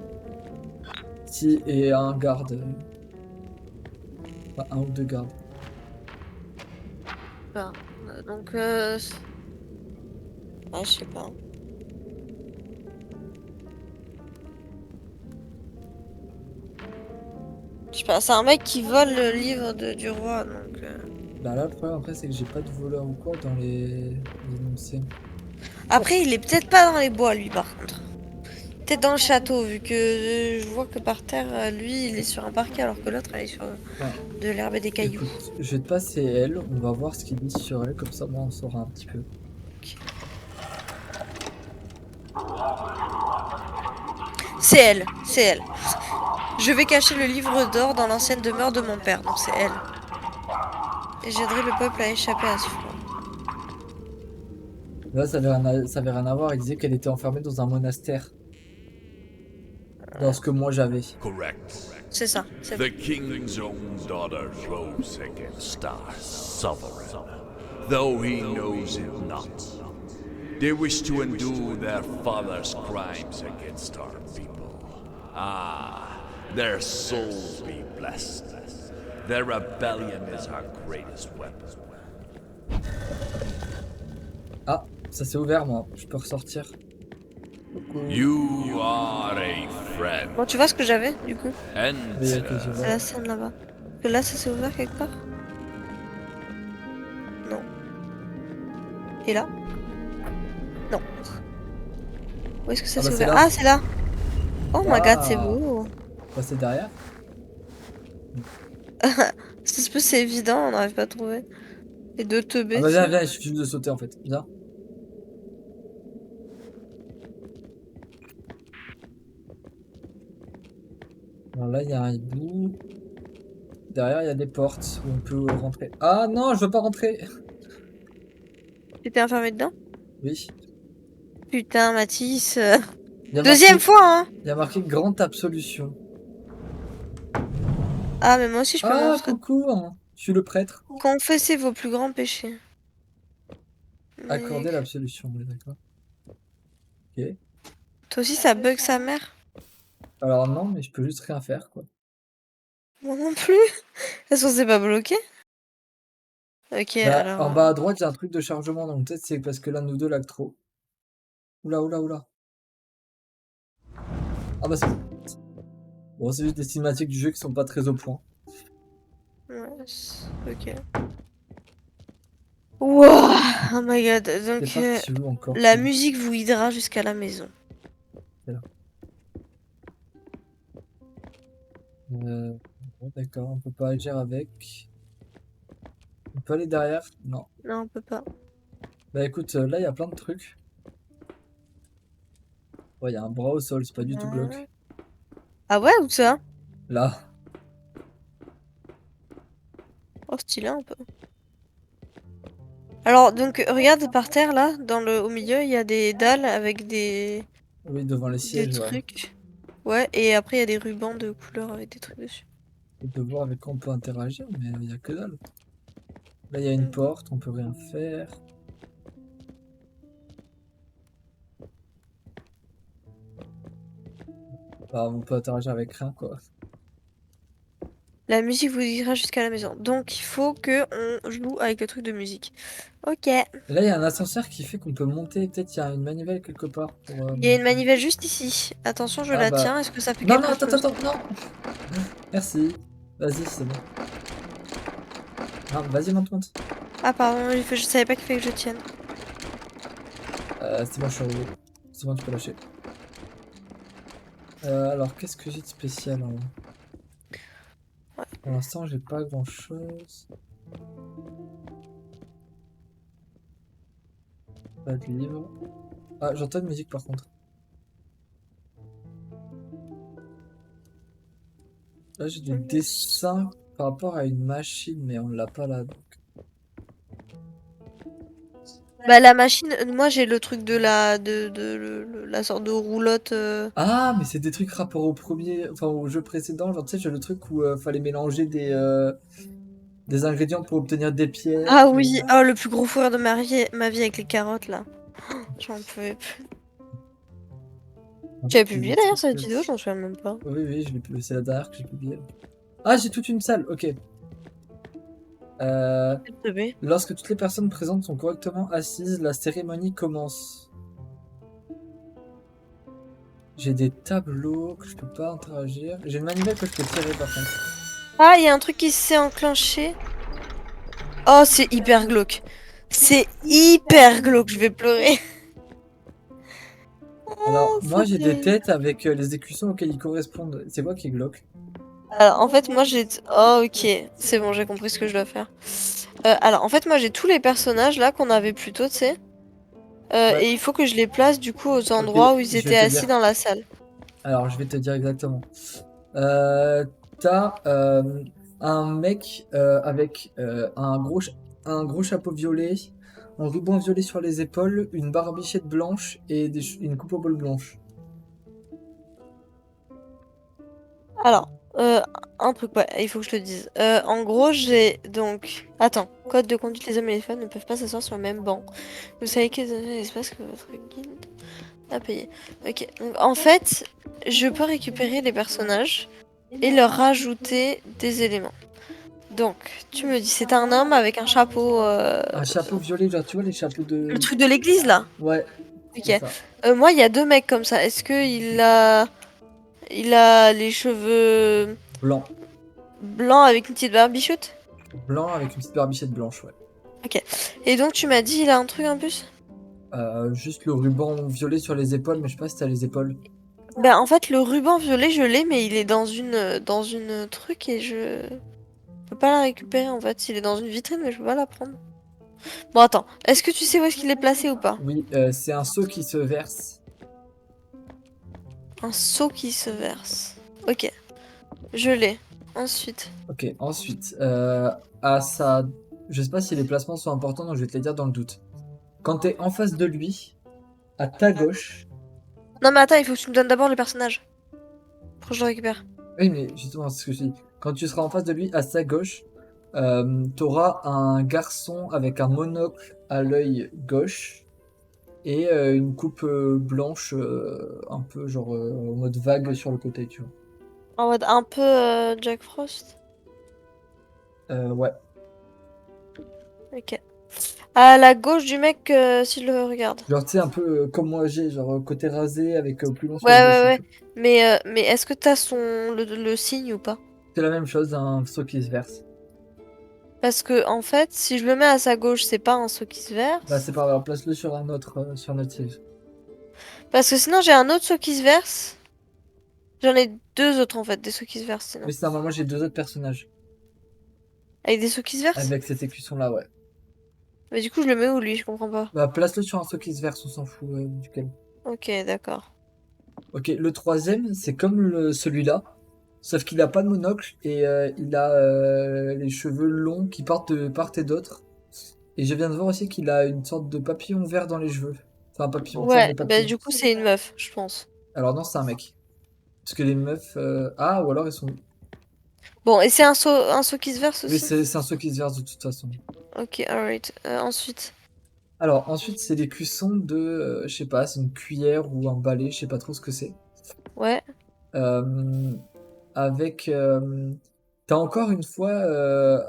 Speaker 1: Si, et un garde. Enfin, un ou deux gardes.
Speaker 2: Bah, donc, ah, je sais pas. Je sais pas, c'est un mec qui vole le livre du roi, donc...
Speaker 1: Bah là, le problème après, c'est que j'ai pas de voleur ou quoi dans les énoncés.
Speaker 2: Après, il est peut-être pas dans les bois, lui, par contre. Peut-être dans le château, vu que je vois que par terre, lui, il est sur un parquet, alors que l'autre, elle est sur
Speaker 1: Ouais.
Speaker 2: de l'herbe et des cailloux.
Speaker 1: Écoute, je vais te passer elle, on va voir ce qu'il dit sur elle, comme ça, moi, on saura un petit peu.
Speaker 2: C'est elle, c'est elle. Je vais cacher le livre d'or dans l'ancienne demeure de mon père, donc c'est elle. Et j'aiderai le peuple à échapper à ce froid.
Speaker 1: Là, ça avait rien à voir, il disait qu'elle était enfermée dans un monastère. Dans ce que moi j'avais.
Speaker 4: Correct.
Speaker 2: C'est ça. C'est
Speaker 4: The king's own daughter rose against our sovereign, though he knows it not. They wish to undo their father's crimes against our people. Ah, their soul be blessed. Their rebellion is our greatest weapon.
Speaker 1: Ah, ça s'est ouvert, moi. Je peux ressortir.
Speaker 4: You are a friend.
Speaker 2: Bon, tu vois ce que j'avais, du coup?
Speaker 1: Oui, ok, je
Speaker 4: Enter.
Speaker 1: vois.
Speaker 2: C'est la scène là-bas. Parce que là, ça s'est ouvert quelque part? Non. Et là? Non. Où est-ce que ça
Speaker 1: Ah
Speaker 2: s'est
Speaker 1: bah, c'est
Speaker 2: ouvert?
Speaker 1: là.
Speaker 2: Ah, c'est là! Oh my god, c'est
Speaker 1: Waouh.
Speaker 2: beau!
Speaker 1: Passer derrière.
Speaker 2: Ça se peut, c'est évident, on n'arrive pas à trouver. Et deux
Speaker 1: Ah
Speaker 2: teubés,
Speaker 1: bah viens,
Speaker 2: tiens.
Speaker 1: viens, il suffit juste de sauter en fait. Viens. Alors là, il y a un hibou. Derrière, il y a des portes où on peut rentrer. Ah non, je veux pas rentrer.
Speaker 2: Tu t'es enfermé dedans?
Speaker 1: Oui.
Speaker 2: Putain, Mathis.
Speaker 1: Il y a
Speaker 2: Deuxième
Speaker 1: marqué,
Speaker 2: fois, hein!
Speaker 1: il y a marqué grande absolution.
Speaker 2: Ah, mais moi aussi, je peux
Speaker 1: Ah,
Speaker 2: montrer.
Speaker 1: coucou, hein. Je suis le prêtre.
Speaker 2: Confessez vos plus grands péchés. Mais...
Speaker 1: Accorder l'absolution, on est d'accord. Ok.
Speaker 2: Toi aussi, ça bug sa mère?
Speaker 1: Alors non, mais je peux juste rien faire, quoi.
Speaker 2: Moi non plus. Est-ce qu'on s'est pas bloqué? Ok,
Speaker 1: Bah,
Speaker 2: alors...
Speaker 1: en bas à droite, il y a un truc de chargement, donc peut-être c'est parce que l'un de nous deux lag trop. Oula, oula, oula. Ah bah c'est bon. Bon, c'est juste des cinématiques du jeu qui sont pas très au point.
Speaker 2: Ouais, ok. Wow! Oh my god.
Speaker 1: C'est
Speaker 2: Donc,
Speaker 1: parti où encore?
Speaker 2: la musique vous guidera jusqu'à la maison.
Speaker 1: C'est là. Bon, d'accord, on peut pas agir avec. On peut aller derrière? Non.
Speaker 2: Non, on peut pas.
Speaker 1: Bah écoute, là il y a plein de trucs. Ouais, il y a un bras au sol, c'est pas du tout glauque.
Speaker 2: Ah ouais, où ça?
Speaker 1: Là.
Speaker 2: Oh, stylé un peu. Alors, donc, regarde par terre, là, au milieu, il y a des dalles avec des
Speaker 1: Oui, devant les sièges, ouais.
Speaker 2: trucs. Ouais, et après, il y a des rubans de couleur avec des trucs dessus.
Speaker 1: On peut voir avec quoi on peut interagir, mais il y a que dalle. Là, il y a une porte, on peut rien faire. Bah, on peut interagir avec rien, quoi.
Speaker 2: La musique vous guidera jusqu'à la maison. Donc, il faut que on joue avec le truc de musique. Ok.
Speaker 1: Et là, il y a un ascenseur qui fait qu'on peut monter. Peut-être il y a une manivelle quelque part pour.
Speaker 2: Il y a une
Speaker 1: monter.
Speaker 2: manivelle juste ici. Attention, je
Speaker 1: Ah
Speaker 2: la
Speaker 1: bah.
Speaker 2: tiens. Est-ce que ça fait
Speaker 1: Non,
Speaker 2: quelque
Speaker 1: non, attends,
Speaker 2: chose?
Speaker 1: attends, non. Merci. Vas-y, c'est bon. Non, vas-y, monte, monte.
Speaker 2: Ah, pardon, je savais pas qu'il fallait que je tienne.
Speaker 1: C'est bon, je suis en haut. C'est bon, tu peux lâcher. Alors, qu'est-ce que j'ai de spécial en haut?
Speaker 2: Ouais.
Speaker 1: Pour l'instant, j'ai pas grand-chose. Pas de livre. Ah, j'entends une musique par contre. Là, j'ai du dessin par rapport à une machine, mais on l'a pas là. Donc.
Speaker 2: Bah, la machine, moi j'ai le truc de la sorte de roulotte.
Speaker 1: Ah, mais c'est des trucs rapport au premier, enfin au jeu précédent. Genre, tu sais, j'ai le truc où fallait mélanger des. Des ingrédients pour obtenir des pierres.
Speaker 2: Ah oui, oh, le plus gros fourrure de ma vie avec les carottes là. J'en pouvais plus. Tu avais publié d'ailleurs cette vidéo, j'en souviens même pas.
Speaker 1: Oui, oui, c'est la dernière que j'ai publiée. Ah, j'ai toute une salle, ok.
Speaker 2: Bébé.
Speaker 1: Lorsque toutes les personnes présentes sont correctement assises, la cérémonie commence. J'ai des tableaux que je peux pas interagir. J'ai une manivelle que je peux tirer par contre.
Speaker 2: Ah, il y a un truc qui s'est enclenché. Oh, c'est hyper glauque. C'est hyper glauque, je vais pleurer.
Speaker 1: Alors, moi
Speaker 2: c'est
Speaker 1: j'ai des
Speaker 2: terrible.
Speaker 1: têtes avec les écussons auxquelles ils correspondent. C'est quoi qui est glauque?
Speaker 2: Alors, en fait, moi j'ai. Oh, ok, c'est bon, j'ai compris ce que je dois faire. Alors, en fait, moi j'ai tous les personnages là qu'on avait plus tôt, tu sais.
Speaker 1: Ouais.
Speaker 2: Et il faut que je les place du coup aux endroits où ils
Speaker 1: je vais
Speaker 2: étaient
Speaker 1: te
Speaker 2: assis
Speaker 1: dire.
Speaker 2: dans la salle.
Speaker 1: Alors, je vais te dire exactement. T'as un mec avec un gros chapeau violet, un ruban violet sur les épaules, une barbichette blanche et une coupe au bol blanche.
Speaker 2: Alors, un truc, ouais, il faut que je te dise. En gros, j'ai donc. Attends, code de conduite, les hommes et les femmes ne peuvent pas s'asseoir sur le même banc. Vous savez quels sont les espaces que votre guilde a payé. Ok, donc en fait, je peux récupérer les personnages et leur rajouter des éléments. Donc, tu me dis, c'est un homme avec un chapeau.
Speaker 1: Un chapeau violet, genre tu vois les chapeaux de...
Speaker 2: Le truc de l'église là.
Speaker 1: Ouais,
Speaker 2: Ok.
Speaker 1: c'est ça.
Speaker 2: Moi, il y a deux mecs comme ça. Est-ce que il a les cheveux
Speaker 1: Blanc.
Speaker 2: blancs avec une petite barbichoute?
Speaker 1: Blanc avec une petite barbichette blanche, ouais.
Speaker 2: Et donc, tu m'as dit, il a un truc en plus?
Speaker 1: Juste le ruban violet sur les épaules, mais je sais pas si t'as les épaules.
Speaker 2: Ben, en fait, le ruban violet, je l'ai, mais il est dans une truc et je peux pas la récupérer en fait. Il est dans une vitrine, mais je peux pas la prendre. Bon, attends. Est-ce que tu sais où est-ce qu'il est placé ou pas?
Speaker 1: Oui, c'est un seau qui se verse.
Speaker 2: Un seau qui se verse. Ok. Je l'ai. Ensuite.
Speaker 1: Ok, ensuite, je sais pas si les placements sont importants, donc je vais te les dire dans le doute. Quand t'es en face de lui, à ta gauche...
Speaker 2: Non, mais attends, il faut que tu me donnes d'abord le personnage. Pour que je le récupère.
Speaker 1: Oui, mais justement, c'est ce que je dis. Quand tu seras en face de lui, à sa gauche, t'auras un garçon avec un monocle à l'œil gauche et une coupe blanche, un peu genre en mode vague sur le côté, tu vois.
Speaker 2: En mode un peu Jack Frost.
Speaker 1: Ouais.
Speaker 2: Ok. À la gauche du mec, si je le regarde.
Speaker 1: Genre, tu sais, un peu comme moi j'ai, genre côté rasé avec plus long sur
Speaker 2: Ouais,
Speaker 1: les
Speaker 2: ouais,
Speaker 1: gauche.
Speaker 2: ouais. Mais est-ce que t'as le signe ou pas?
Speaker 1: C'est la même chose, un saut qui se verse.
Speaker 2: Parce que, en fait, si je le mets à sa gauche, c'est pas un saut qui se verse.
Speaker 1: Bah, c'est pas grave, place-le sur notre siège.
Speaker 2: Parce que sinon, j'ai un autre saut qui se verse. J'en ai deux autres, en fait, des sauts qui se versent, sinon.
Speaker 1: Mais c'est normal, moi j'ai deux autres personnages.
Speaker 2: Avec des sauts qui se versent?
Speaker 1: Avec cette écusson-là, ouais.
Speaker 2: Mais du coup, je le mets où, lui? Je comprends pas.
Speaker 1: Bah, place-le sur un saut qui se verse, on s'en fout duquel.
Speaker 2: Ok, d'accord.
Speaker 1: Ok, le troisième, c'est comme celui-là, sauf qu'il a pas de monocle et il a les cheveux longs qui partent de part et d'autre. Et je viens de voir aussi qu'il a une sorte de papillon vert dans les cheveux. Enfin, un papillon, tu sais,
Speaker 2: Ouais,
Speaker 1: les
Speaker 2: bah
Speaker 1: papillons.
Speaker 2: du coup, c'est une meuf, je pense.
Speaker 1: Alors non, c'est un mec. Parce que les meufs... Ah, ou alors ils sont...
Speaker 2: Bon, et c'est un saut qui se verse
Speaker 1: Oui,
Speaker 2: aussi?
Speaker 1: c'est un saut qui se verse de toute façon.
Speaker 2: Ok, alright. Ensuite.
Speaker 1: Alors, ensuite, c'est les cuissons de... je sais pas, c'est une cuillère ou un balai, je sais pas trop ce que c'est.
Speaker 2: Ouais.
Speaker 1: Euh, avec... T'as encore une fois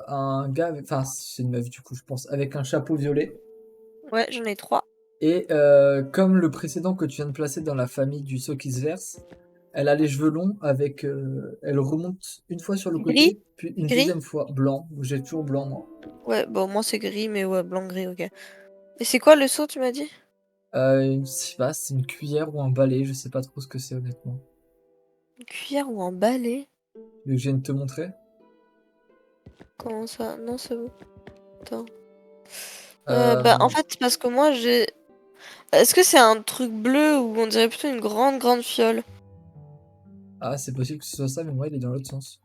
Speaker 1: un gars... Enfin, c'est une meuf du coup, je pense. Avec un chapeau violet.
Speaker 2: Ouais, j'en ai trois.
Speaker 1: Et comme le précédent que tu viens de placer dans la famille du saut qui se verse, elle a les cheveux longs avec... elle remonte une fois sur le
Speaker 2: Gris?
Speaker 1: côté, puis une
Speaker 2: Gris?
Speaker 1: deuxième fois blanc. J'ai toujours blanc, moi.
Speaker 2: Ouais, bon, moi c'est gris, mais ouais, blanc-gris, ok. Et c'est quoi le saut, tu m'as dit?
Speaker 1: Je sais pas, c'est une cuillère ou un balai, je sais pas trop ce que c'est honnêtement.
Speaker 2: Une cuillère ou un balai?
Speaker 1: Tu veux que je vienne te montrer?
Speaker 2: Comment ça? Non, c'est bon. Attends.
Speaker 1: Euh,
Speaker 2: Bah, en fait, parce que moi j'ai. Est-ce que c'est un truc bleu ou on dirait plutôt une grande, grande fiole?
Speaker 1: Ah, c'est possible que ce soit ça, mais moi, il est dans l'autre sens.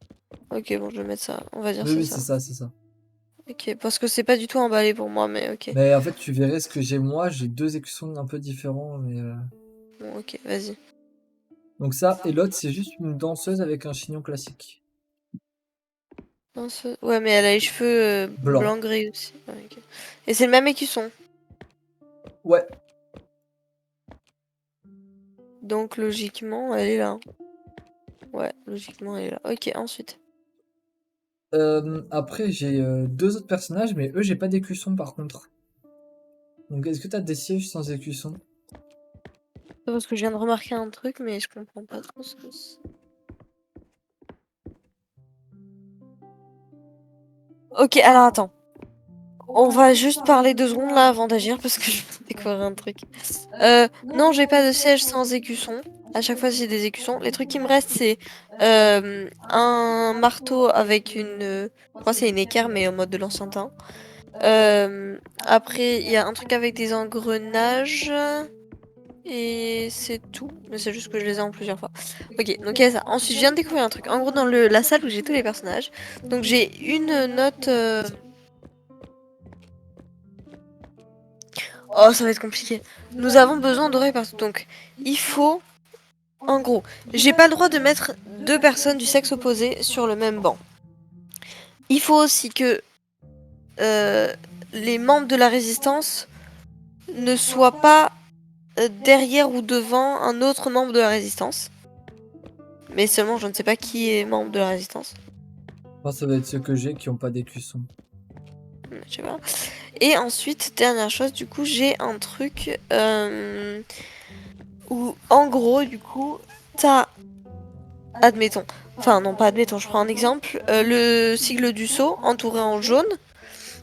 Speaker 2: Ok, bon, je vais mettre ça. On va dire
Speaker 1: Oui,
Speaker 2: c'est
Speaker 1: oui,
Speaker 2: ça.
Speaker 1: c'est ça, c'est ça.
Speaker 2: Ok, parce que c'est pas du tout un balai pour moi, mais ok.
Speaker 1: Mais en fait, tu verrais ce que j'ai moi, j'ai deux écussons un peu différents, mais...
Speaker 2: Bon, ok, vas-y.
Speaker 1: Donc ça, et l'autre, c'est juste une danseuse avec un chignon classique.
Speaker 2: Non, ouais, mais elle a les cheveux
Speaker 1: Blanc.
Speaker 2: blanc-gris aussi. Ouais, ok. Et c'est le même écusson.
Speaker 1: Ouais.
Speaker 2: Donc logiquement, elle est là. Ouais, logiquement, elle est là. Ok, ensuite.
Speaker 1: Après, j'ai 2 autres personnages, mais eux, j'ai pas d'écusson par contre. Donc, est-ce que t'as des sièges sans écusson?
Speaker 2: C'est parce que je viens de remarquer un truc, mais je comprends pas trop ce que c'est. Ok, alors attends. On va juste parler 2 secondes là avant d'agir parce que je viens de découvrir un truc. Non, j'ai pas de siège sans écusson. À chaque fois, j'ai des écussons. Les trucs qui me restent, c'est un marteau avec une. Je crois que c'est une équerre, mais en mode de l'ancien temps. Après, il y a un truc avec des engrenages. Et c'est tout. Mais c'est juste que je les ai en plusieurs fois. Ok, donc il y a ça. Ensuite, je viens de découvrir un truc. En gros, dans la salle où j'ai tous les personnages. Donc j'ai une note. Oh, ça va être compliqué. Nous avons besoin d'oreilles partout. Donc, il faut. En gros, j'ai pas le droit de mettre 2 personnes du sexe opposé sur le même banc. Il faut aussi que les membres de la résistance ne soient pas derrière ou devant un autre membre de la résistance. Mais seulement, je ne sais pas qui est membre de la résistance.
Speaker 1: Je pense que ça va être ceux que j'ai qui ont pas d'écusson.
Speaker 2: Je sais pas. Et ensuite, dernière chose, du coup, j'ai un truc où, en gros, du coup, t'as. Admettons. Enfin, non, pas admettons, je prends un exemple. Le sigle du sceau, entouré en jaune.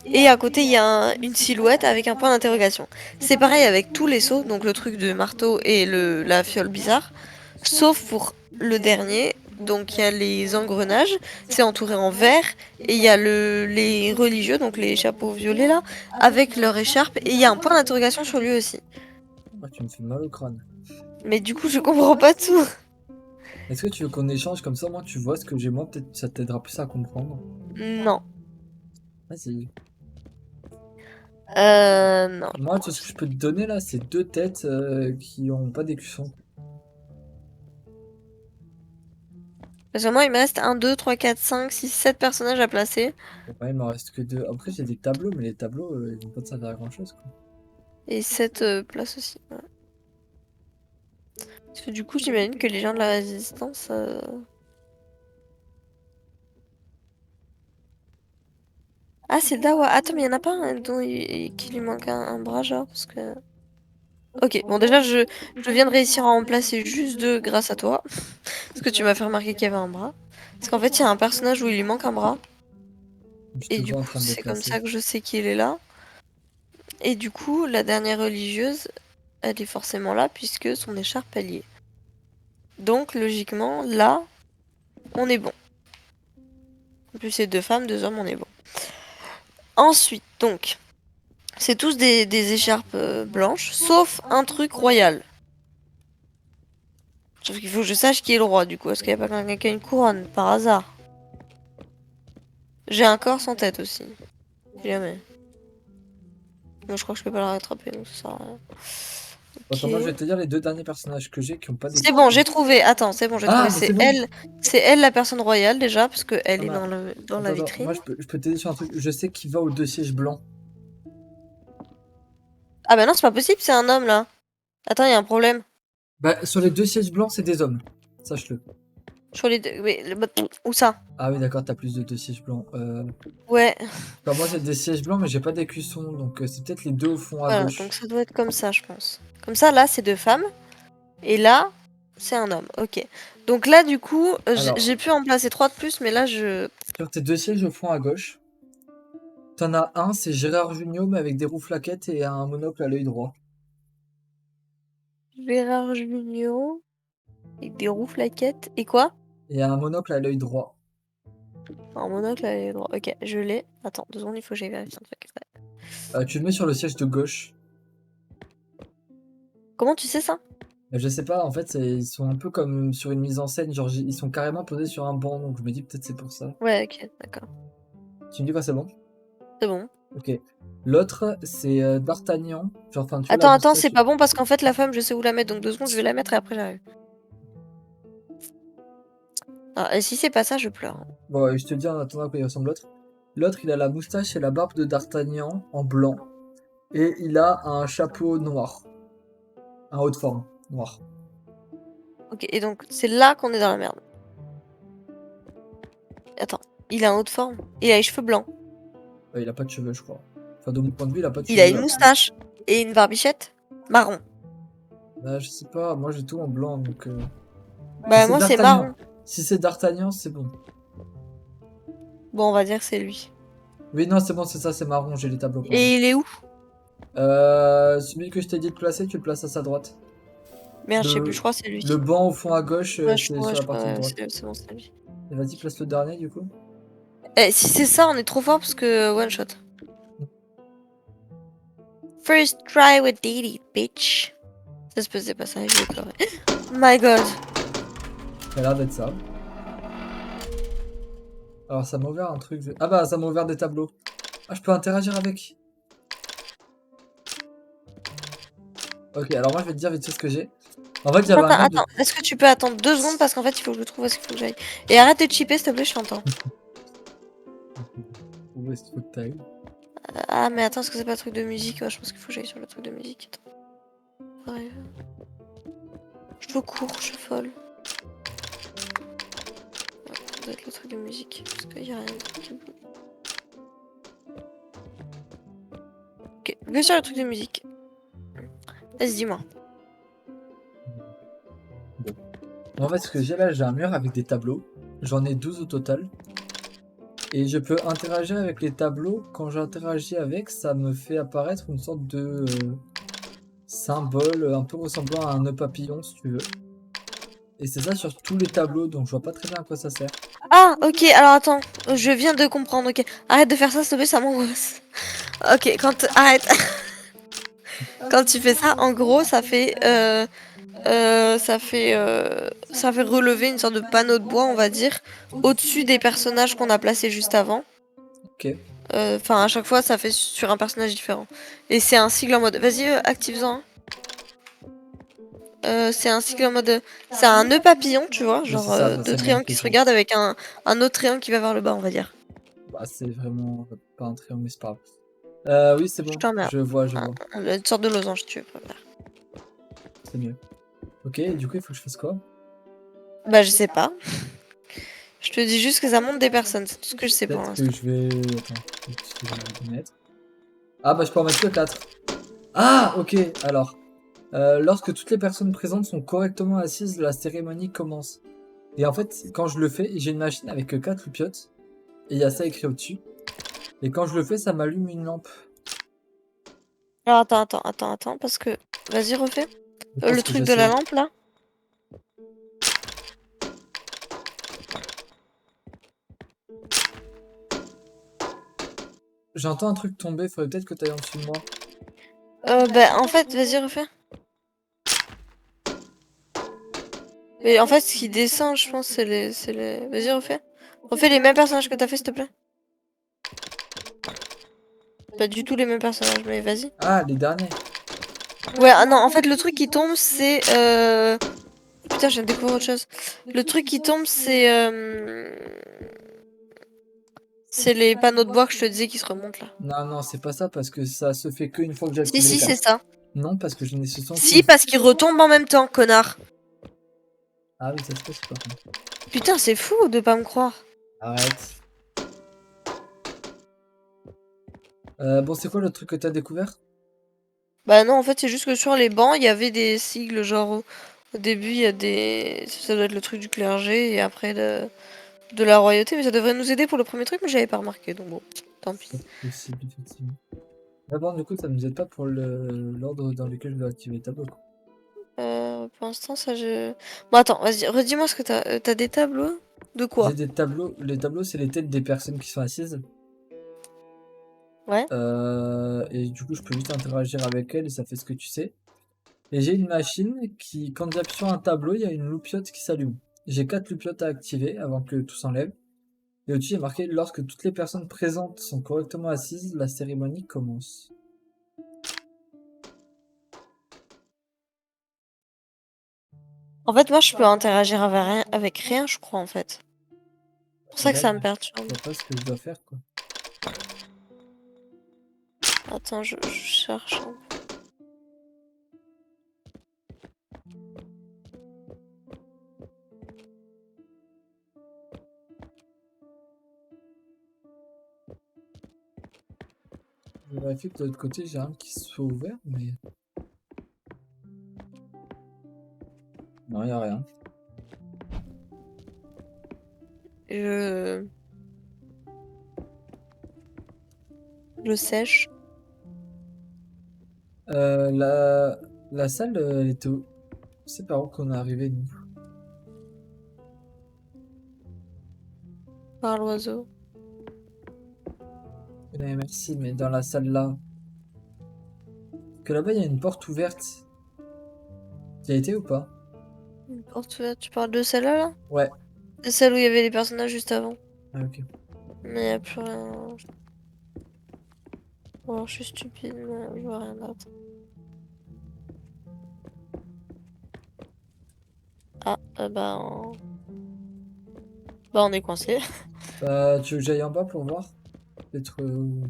Speaker 2: Et à côté, il y a une silhouette avec un point d'interrogation. C'est pareil avec tous les sceaux, donc le truc de marteau et la fiole bizarre. Sauf pour le dernier, donc il y a les engrenages, c'est entouré en vert. Et il y a les religieux, donc les chapeaux violets là, avec leur écharpe. Et il y a un point d'interrogation sur lui aussi.
Speaker 1: Ah, tu me fais mal au crâne.
Speaker 2: Mais du coup, je comprends pas tout.
Speaker 1: Est-ce que tu veux qu'on échange comme ça, moi tu vois ce que j'ai moi, peut-être ça t'aidera plus à comprendre.
Speaker 2: Non.
Speaker 1: Vas-y.
Speaker 2: Non.
Speaker 1: Moi, tout ce que je peux te donner là, c'est 2 têtes qui ont pas d'écusson.
Speaker 2: Parce que moi, il me reste 1, 2, 3, 4, 5, 6, 7 personnages à placer.
Speaker 1: Ouais, il m'en reste que 2. Après, j'ai des tableaux, mais les tableaux, ils vont pas te servir à grand chose, quoi.
Speaker 2: Et 7 places aussi. Ouais. Parce que du coup, j'imagine que les gens de la résistance. Ah, c'est le Dawa. Attends, mais il y en a pas un qui lui manque un bras, genre, parce que. Ok, bon, déjà, je viens de réussir à en placer juste 2 grâce à toi. Parce que tu m'as fait remarquer qu'il y avait un bras. Parce qu'en fait, il y a un personnage où il lui manque un bras.
Speaker 1: Je te
Speaker 2: Et du
Speaker 1: vois en
Speaker 2: coup,
Speaker 1: train de les
Speaker 2: c'est comme
Speaker 1: placer.
Speaker 2: ça que je sais qu'il est là. Et du coup, la dernière religieuse, elle est forcément là, puisque son écharpe, elle y est. Donc, logiquement, là, on est bon. En plus, c'est 2 femmes, 2 hommes, on est bon. Ensuite, donc, c'est tous des écharpes blanches, sauf un truc royal. Sauf qu'il faut que je sache qui est le roi, du coup. Est-ce qu'il n'y a pas quelqu'un qui a une couronne, par hasard? J'ai un corps sans tête aussi. Si jamais. Moi, je crois que je peux pas la rattraper, donc ça sert à rien.
Speaker 1: Attends, moi je vais
Speaker 2: Ok.
Speaker 1: te dire les 2 derniers personnages que j'ai qui ont pas
Speaker 2: C'est
Speaker 1: d'écusson.
Speaker 2: bon, j'ai trouvé. Attends, c'est bon, j'ai trouvé.
Speaker 1: Ah, bah c'est bon.
Speaker 2: C'est elle la personne royale déjà, parce que elle
Speaker 1: Ah,
Speaker 2: est
Speaker 1: bah,
Speaker 2: dans la
Speaker 1: attends,
Speaker 2: vitrine.
Speaker 1: moi je peux t'aider sur un truc. Je sais qui va aux 2 sièges blancs.
Speaker 2: Ah bah non, c'est pas possible, c'est un homme là. Attends, il y a un problème.
Speaker 1: Bah, sur les 2 sièges blancs, c'est des hommes. Sache-le.
Speaker 2: Sur les deux. Mais, où ça?
Speaker 1: Ah oui, d'accord, t'as plus de 2 sièges blancs.
Speaker 2: Ouais.
Speaker 1: Enfin, moi j'ai des sièges blancs, mais j'ai pas d'écusson, donc c'est peut-être les 2 au fond à
Speaker 2: Voilà,
Speaker 1: gauche.
Speaker 2: donc ça doit être comme ça, je pense. Comme ça, là, c'est 2 femmes. Et là, c'est un homme. Ok. Donc là, du coup,
Speaker 1: Alors.
Speaker 2: j'ai pu en placer 3 de plus, mais là, je.
Speaker 1: Sur tes 2 sièges au fond à gauche, t'en as un, c'est Gérard Jugnot, mais avec des roues flaquettes et un monocle à l'œil droit.
Speaker 2: Gérard Jugnot. Avec des roues flaquettes. Et quoi?
Speaker 1: Et un monocle à l'œil droit.
Speaker 2: Un monocle à l'œil droit. Ok, je l'ai. Attends, 2 secondes, il faut que j'aille vérifier un truc. Ouais.
Speaker 1: Tu le mets sur le siège de gauche.
Speaker 2: Comment tu sais ça?
Speaker 1: Je sais pas, en fait, ils sont un peu comme sur une mise en scène, genre ils sont carrément posés sur un banc, donc je me dis peut-être c'est pour ça.
Speaker 2: Ouais, ok, d'accord.
Speaker 1: Tu me dis quoi, c'est bon?
Speaker 2: C'est bon.
Speaker 1: Ok. L'autre, c'est D'Artagnan. Genre, enfin, tu vois,
Speaker 2: Attends,
Speaker 1: la
Speaker 2: attends,
Speaker 1: moustache.
Speaker 2: c'est pas bon parce qu'en fait, la femme, je sais où la mettre. Donc 2 secondes, je vais la mettre et après j'arrive. Ah, et si c'est pas ça, je pleure.
Speaker 1: Bon, je te dis en attendant à quoi il ressemble l'autre. L'autre, il a la moustache et la barbe de D'Artagnan en blanc. Et il a un chapeau noir. Un haut de forme, noir.
Speaker 2: Ok, et donc c'est là qu'on est dans la merde. Attends, il a un haut de forme. Il a les cheveux blancs.
Speaker 1: Il a pas de cheveux, je crois. Enfin, de mon point de vue, il a pas de
Speaker 2: Il a
Speaker 1: cheveux.
Speaker 2: une moustache et une barbichette marron.
Speaker 1: Je sais pas, moi j'ai tout en blanc, donc...
Speaker 2: Bah
Speaker 1: c'est
Speaker 2: moi c'est
Speaker 1: D'Artagnan.
Speaker 2: marron.
Speaker 1: Si c'est D'Artagnan, c'est bon.
Speaker 2: Bon, on va dire que c'est lui.
Speaker 1: Oui, non, c'est bon, c'est ça, c'est marron, j'ai les tableaux. Pardon.
Speaker 2: Et il est où?
Speaker 1: Celui que je t'ai dit de placer, tu le places à sa droite.
Speaker 2: Merde, je sais plus, je crois que c'est lui.
Speaker 1: Le banc au fond à gauche,
Speaker 2: Ouais,
Speaker 1: c'est sur la partie de droite.
Speaker 2: c'est bon, c'est lui.
Speaker 1: Et vas-y, place le dernier du coup.
Speaker 2: Eh, si c'est ça, on est trop fort parce que one shot. First try with Diddy, bitch. Ça se faisait pas ça, je vais pleurer. My god.
Speaker 1: Ça a l'air d'être ça. Alors ça m'a ouvert un truc. Ah bah ça m'a ouvert des tableaux. Ah, je peux interagir avec. Ok, alors moi je vais te dire vite fait ce que j'ai. En fait, j'avais un nom de...
Speaker 2: Attends, est-ce que tu peux attendre 2 secondes parce qu'en fait il faut que je le trouve, est-ce qu'il faut que j'aille. Et arrête de cheaper s'il te plaît, je t'entends.
Speaker 1: Où est-ce qu'il faut que t'ailles?
Speaker 2: Ah mais attends, est-ce que c'est pas un truc de musique? Ouais, je pense qu'il faut que j'aille sur le truc de musique. Attends. Ouais. Je cours, je suis folle. Ouais, ça doit être le truc de musique, parce qu'il y a rien qui bouge. Ok, vais sur le truc de musique. Vas-y, dis-moi.
Speaker 1: En fait, ce que j'ai là, j'ai un mur avec des tableaux. J'en ai 12 au total. Et je peux interagir avec les tableaux. Quand j'interagis avec, ça me fait apparaître une sorte de symbole un peu ressemblant à un nœud papillon, si tu veux. Et c'est ça sur tous les tableaux, donc je vois pas très bien à quoi ça sert.
Speaker 2: Ah, ok, alors attends, je viens de comprendre, ok. Arrête de faire ça, s'il te plaît, ça m'angoisse. Ok, arrête. Quand tu fais ça, en gros, ça fait relever une sorte de panneau de bois, on va dire, au-dessus des personnages qu'on a placés juste avant.
Speaker 1: Ok.
Speaker 2: Enfin, à chaque fois, ça fait sur un personnage différent. Et c'est un sigle en mode... Vas-y, active-en. Hein. C'est un sigle en mode... C'est un nœud papillon, tu vois,
Speaker 1: Oui,
Speaker 2: genre
Speaker 1: c'est ça, bah,
Speaker 2: deux
Speaker 1: c'est
Speaker 2: triangles qui se regardent avec un autre triangle qui va vers le bas, on va dire.
Speaker 1: Bah, c'est vraiment pas un triangle, mais c'est pas grave. Oui, c'est bon.
Speaker 2: Je t'emmerde.
Speaker 1: Je vois.
Speaker 2: Une sorte de losange, tu veux.
Speaker 1: C'est mieux. Ok, et du coup, il faut que je fasse quoi?
Speaker 2: Bah, je sais pas. Je te dis juste que ça monte des personnes, c'est tout ce que je sais pour
Speaker 1: Peut-être
Speaker 2: l'instant.
Speaker 1: que je vais... Attends, je vais mettre. Ah bah je peux en mettre que 4. Ah, ok, alors. Lorsque toutes les personnes présentes sont correctement assises, la cérémonie commence. Et en fait, quand je le fais, j'ai une machine avec 4 loupiottes. Et il y a ça écrit au-dessus. Et quand je le fais, ça m'allume une lampe.
Speaker 2: Alors attends, parce que... Vas-y, refais.
Speaker 1: Je pense
Speaker 2: Le
Speaker 1: que
Speaker 2: truc
Speaker 1: je
Speaker 2: de la
Speaker 1: sais.
Speaker 2: lampe, là.
Speaker 1: J'entends un truc tomber, faudrait peut-être que tu ailles en dessous de moi.
Speaker 2: Bah, en fait, vas-y, refais. Mais en fait, ce qui descend, je pense, c'est les... Vas-y, refais. Refais les mêmes personnages que t'as fait, s'il te plaît. Pas du tout les mêmes personnages, mais vas-y.
Speaker 1: Ah, les derniers.
Speaker 2: Ouais, ah non, en fait, le truc qui tombe, c'est... Putain, je viens de découvrir autre chose. Le truc qui tombe, c'est... C'est les panneaux de bois que je te disais qui se remontent, là.
Speaker 1: Non, c'est pas ça, parce que ça se fait qu'une fois que j'active
Speaker 2: Si,
Speaker 1: les
Speaker 2: c'est
Speaker 1: 4.
Speaker 2: ça.
Speaker 1: Non, parce que je n'ai ce sens.
Speaker 2: Si, parce qu'ils retombent en même temps, connard.
Speaker 1: Ah oui, ça se passe par contre.
Speaker 2: Putain, c'est fou de pas me croire.
Speaker 1: Arrête. Bon, c'est quoi le truc que t'as découvert?
Speaker 2: Bah non, en fait, c'est juste que sur les bancs, il y avait des sigles, genre... Au début, il y a des... Ça doit être le truc du clergé, et après de la royauté, mais ça devrait nous aider pour le premier truc, mais j'avais pas remarqué, donc bon, tant pis.
Speaker 1: C'est possible, effectivement. D'abord, du coup, ça nous aide pas pour l'ordre dans lequel je dois activer les tableaux.
Speaker 2: Pour l'instant, ça je... Bon, attends, vas-y, redis-moi ce que t'as. T'as des tableaux? De quoi?
Speaker 1: J'ai des tableaux. Les tableaux, c'est les têtes des personnes qui sont assises.
Speaker 2: Ouais.
Speaker 1: Et du coup, je peux juste interagir avec elles et ça fait ce que tu sais. Et j'ai une machine qui, quand j'appuie sur un tableau, il y a une loupiote qui s'allume. J'ai 4 loupiotes à activer avant que tout s'enlève. Et au-dessus, il y a marqué: lorsque toutes les personnes présentes sont correctement assises, la cérémonie commence.
Speaker 2: En fait, moi, je peux interagir avec rien, je crois, en fait. C'est pour ça que
Speaker 1: Là,
Speaker 2: ça me
Speaker 1: je
Speaker 2: perturbe.
Speaker 1: vois pas ce que je dois faire, quoi.
Speaker 2: Attends, je cherche un peu.
Speaker 1: Je vérifie que de l'autre côté, j'ai un qui soit ouvert, mais... Non, y a rien.
Speaker 2: Je sèche.
Speaker 1: La salle, elle était où? C'est par où qu'on est arrivé, nous?
Speaker 2: Par l'oiseau.
Speaker 1: Merci, mais dans la salle là. Que là-bas, il y a une porte ouverte. Tu y as été ou pas?
Speaker 2: Une porte ouverte, tu parles de celle-là, là?
Speaker 1: Ouais.
Speaker 2: C'est celle où il y avait les personnages juste avant.
Speaker 1: Ah, ok.
Speaker 2: Mais y a plus rien. Ou alors je suis stupide, mais je vois rien d'autre. Ah, bah on est coincé.
Speaker 1: Bah, tu veux que j'aille en bas pour voir? Peut-être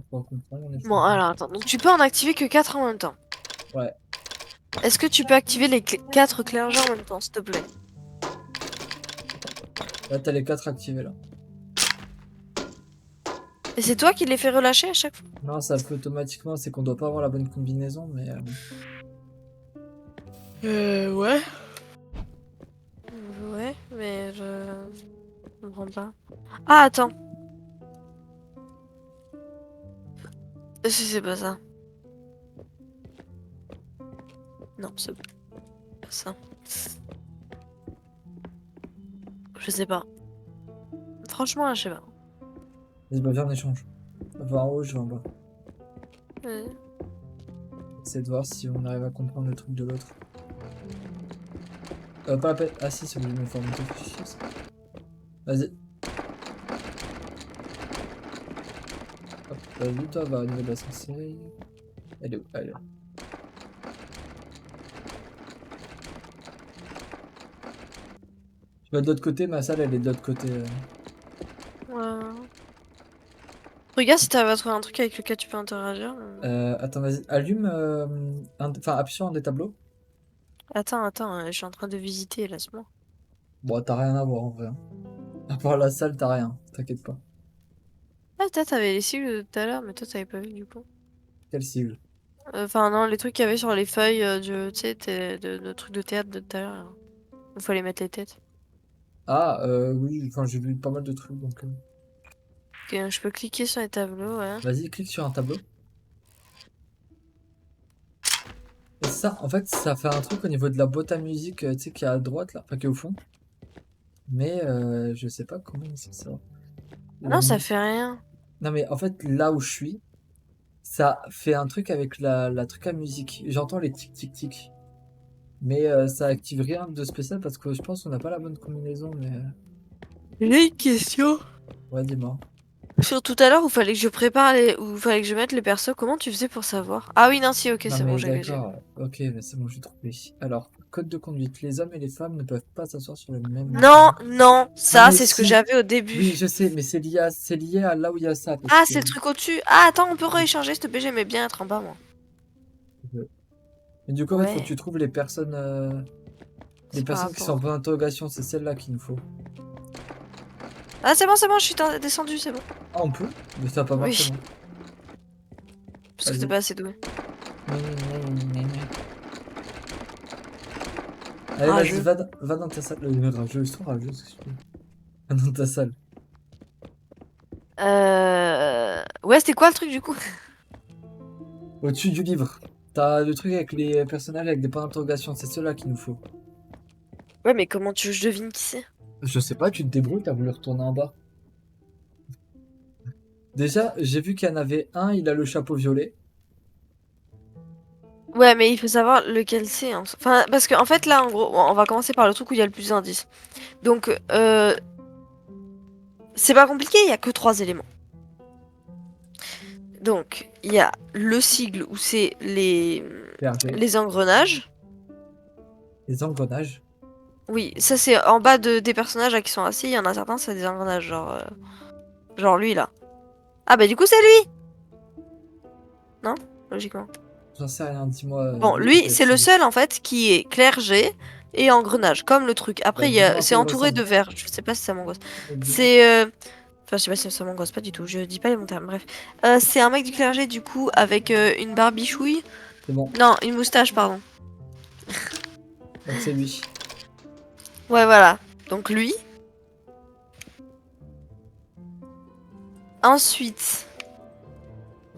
Speaker 1: pour comprendre. On est
Speaker 2: Bon, alors attends. Donc tu peux en activer que 4 en même temps.
Speaker 1: Ouais.
Speaker 2: Est-ce que tu peux activer les 4 clergés en même temps, s'il te plaît?
Speaker 1: Là, t'as les 4 activés là.
Speaker 2: Et c'est toi qui les fais relâcher à chaque fois?
Speaker 1: Non, ça le fait automatiquement. C'est qu'on doit pas avoir la bonne combinaison, mais.
Speaker 2: Ouais. Ouais, mais je comprends pas. Ah, attends. Si c'est pas ça. Non, c'est pas ça. Je sais pas. Franchement, je sais pas.
Speaker 1: Vas-y, bah, viens, on échange. Va en haut, je vais en bas.
Speaker 2: Euh,
Speaker 1: C'est de voir si on arrive à comprendre le truc de l'autre. Pas la peine. Ah, si, c'est l'uniformité. Vas-y. Hop, vas-y, toi, va au niveau de la sorcellerie. Elle est où? Elle est là. Tu vas de l'autre côté, ma salle, elle est de l'autre côté.
Speaker 2: ouais. Regarde si t'arrives à trouver un truc avec lequel tu peux interagir.
Speaker 1: Attends, vas-y. Allume. Enfin, appuie sur un des tableaux.
Speaker 2: Attends, je suis en train de visiter, laisse-moi.
Speaker 1: Bon, t'as rien à voir en vrai, hein. À part la salle, t'as rien. T'inquiète pas.
Speaker 2: Ah, toi, t'avais les cils de tout à l'heure, mais toi, t'avais pas vu du coup.
Speaker 1: Quelle cible?
Speaker 2: Enfin, non, les trucs qu'il y avait sur les feuilles tu sais, de trucs de théâtre de tout à l'heure. Là. Il fallait mettre les têtes.
Speaker 1: Ah, oui, enfin, j'ai vu pas mal de trucs donc.
Speaker 2: Ok, je peux cliquer sur les tableaux, ouais.
Speaker 1: Vas-y, clique sur un tableau. Et ça, en fait, ça fait un truc au niveau de la boîte à musique, tu sais, qui est à droite là, enfin qui est au fond. Mais je sais pas comment c'est ça.
Speaker 2: Non, ça fait rien.
Speaker 1: Non, mais en fait, là où je suis, ça fait un truc avec la truc à musique. J'entends les tic tic tic. Mais ça active rien de spécial parce que je pense qu'on n'a pas la bonne combinaison. Mais
Speaker 2: J'ai une question.
Speaker 1: ouais, dis-moi.
Speaker 2: Sur tout à l'heure, où fallait que je prépare les... où fallait que je mette les persos, comment tu faisais pour savoir? Ah oui, non, si, ok,
Speaker 1: Non,
Speaker 2: c'est bon,
Speaker 1: mais
Speaker 2: j'ai.
Speaker 1: d'accord. Ok, mais c'est bon, j'ai trouvé. Alors, code de conduite. Les hommes et les femmes ne peuvent pas s'asseoir sur le même.
Speaker 2: Non, non,
Speaker 1: Non,
Speaker 2: ça,
Speaker 1: mais
Speaker 2: c'est ce que
Speaker 1: si.
Speaker 2: j'avais au
Speaker 1: Oui,
Speaker 2: début.
Speaker 1: je sais, mais c'est lié à là où il y a ça. Parce
Speaker 2: Ah,
Speaker 1: que...
Speaker 2: c'est le truc au-dessus. Ah, attends, on peut rééchanger, s'il te plaît, j'aimais bien être en bas, moi.
Speaker 1: Mais du coup, en fait, faut que
Speaker 2: Ouais,
Speaker 1: tu trouves les
Speaker 2: c'est par
Speaker 1: personnes qui sont en
Speaker 2: rapport.
Speaker 1: point d'interrogation. C'est celle-là qu'il nous faut.
Speaker 2: Ah, c'est bon, je suis descendu, c'est bon.
Speaker 1: Ah, on peut? Mais ça n'a pas marché,
Speaker 2: Oui,
Speaker 1: non.
Speaker 2: parce que t'es
Speaker 1: Vas-y.
Speaker 2: pas assez doué.
Speaker 1: Allez, vas-y,
Speaker 2: Rageux.
Speaker 1: va dans ta salle. Le rageux, ils sont rageux, ce que je fais. Va dans ta salle.
Speaker 2: Ouais, c'était quoi le truc du coup?
Speaker 1: Au-dessus du livre. T'as le truc avec les personnages avec des points d'interrogation. C'est ceux-là qu'il nous faut.
Speaker 2: Ouais, mais comment tu veux que je devine qui c'est?
Speaker 1: Je sais pas, tu te débrouilles, t'as voulu retourner en bas. Déjà, j'ai vu qu'il y en avait un, il a le chapeau violet.
Speaker 2: Ouais, mais il faut savoir lequel c'est. Hein. Enfin, parce qu'en fait, là, en gros, on va commencer par le truc où il y a le plus d'indices. Donc, c'est pas compliqué, il y a que 3 éléments. Donc, il y a le sigle où c'est
Speaker 1: PRG.
Speaker 2: les engrenages.
Speaker 1: Les engrenages.
Speaker 2: Oui, ça c'est en bas des personnages là, qui sont assis, il y en a certains, c'est des engrenages, genre lui là. Ah bah du coup c'est lui! Non? Logiquement.
Speaker 1: J'en sais rien, dis-moi.
Speaker 2: Bon,
Speaker 1: Dis-moi
Speaker 2: lui,
Speaker 1: ta
Speaker 2: c'est le
Speaker 1: team.
Speaker 2: seul en fait qui est clergé et engrenage, comme le truc.
Speaker 1: Bah,
Speaker 2: Après,
Speaker 1: dis-moi à
Speaker 2: c'est
Speaker 1: quoi il
Speaker 2: entouré de
Speaker 1: ressemble.
Speaker 2: verre. Je sais pas si ça m'angoisse.
Speaker 1: Dis-moi.
Speaker 2: C'est. Enfin, je sais pas si ça m'angoisse, pas du tout. Je dis pas les bons termes, bref. C'est un mec du clergé, du coup, avec une barbichouille.
Speaker 1: C'est bon,
Speaker 2: Non, une moustache, pardon.
Speaker 1: donc c'est lui.
Speaker 2: Ouais, voilà. Donc lui. Ensuite.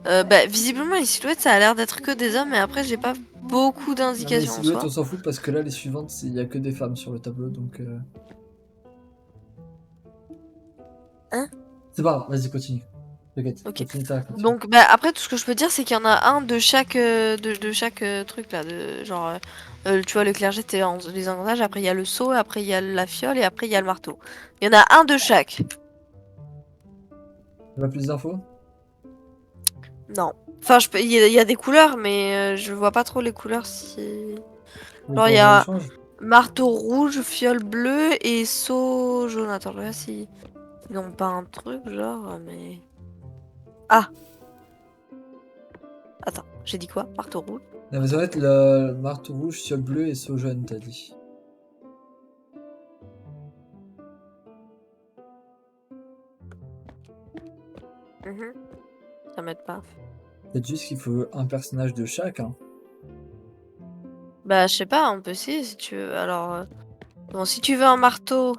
Speaker 2: Bah, visiblement, les silhouettes, ça a l'air d'être que des hommes, mais après, j'ai pas beaucoup
Speaker 1: Non, mais les
Speaker 2: d'indications en
Speaker 1: silhouettes,
Speaker 2: soi.
Speaker 1: on s'en fout parce que là, les suivantes, il y a que des femmes sur le tableau, donc.
Speaker 2: Hein?
Speaker 1: C'est pas grave, vas-y, continue. T'inquiète,
Speaker 2: Ok.
Speaker 1: continue ta raconte.
Speaker 2: Donc, bah, après, tout ce que je peux dire, c'est qu'il y en a un de chaque, de chaque truc là. Genre, tu vois, le clergé, c'est les engrenages. Après, il y a le seau, après, il y a la fiole, et après, il y a le marteau. Il y en a un de chaque.
Speaker 1: Tu as plus d'infos?
Speaker 2: Non. Enfin, il y a des couleurs, mais je vois pas trop les couleurs si.
Speaker 1: Ou
Speaker 2: Genre, il
Speaker 1: qu'on
Speaker 2: y
Speaker 1: en
Speaker 2: a
Speaker 1: échange?
Speaker 2: marteau rouge, fiole bleue et seau jaune. Attends, je regarde si. Ils n'ont pas un truc, genre, mais. Ah! Attends, j'ai dit quoi? Marteau rouge?
Speaker 1: Non, mais ça va être le marteau rouge, fiole bleu et seau jaune, t'as dit.
Speaker 2: Mhm. Ça m'aide pas.
Speaker 1: C'est juste qu'il faut un personnage de chaque, hein.
Speaker 2: Bah, je sais pas, on peut essayer si tu veux. Alors, bon, si tu veux un marteau.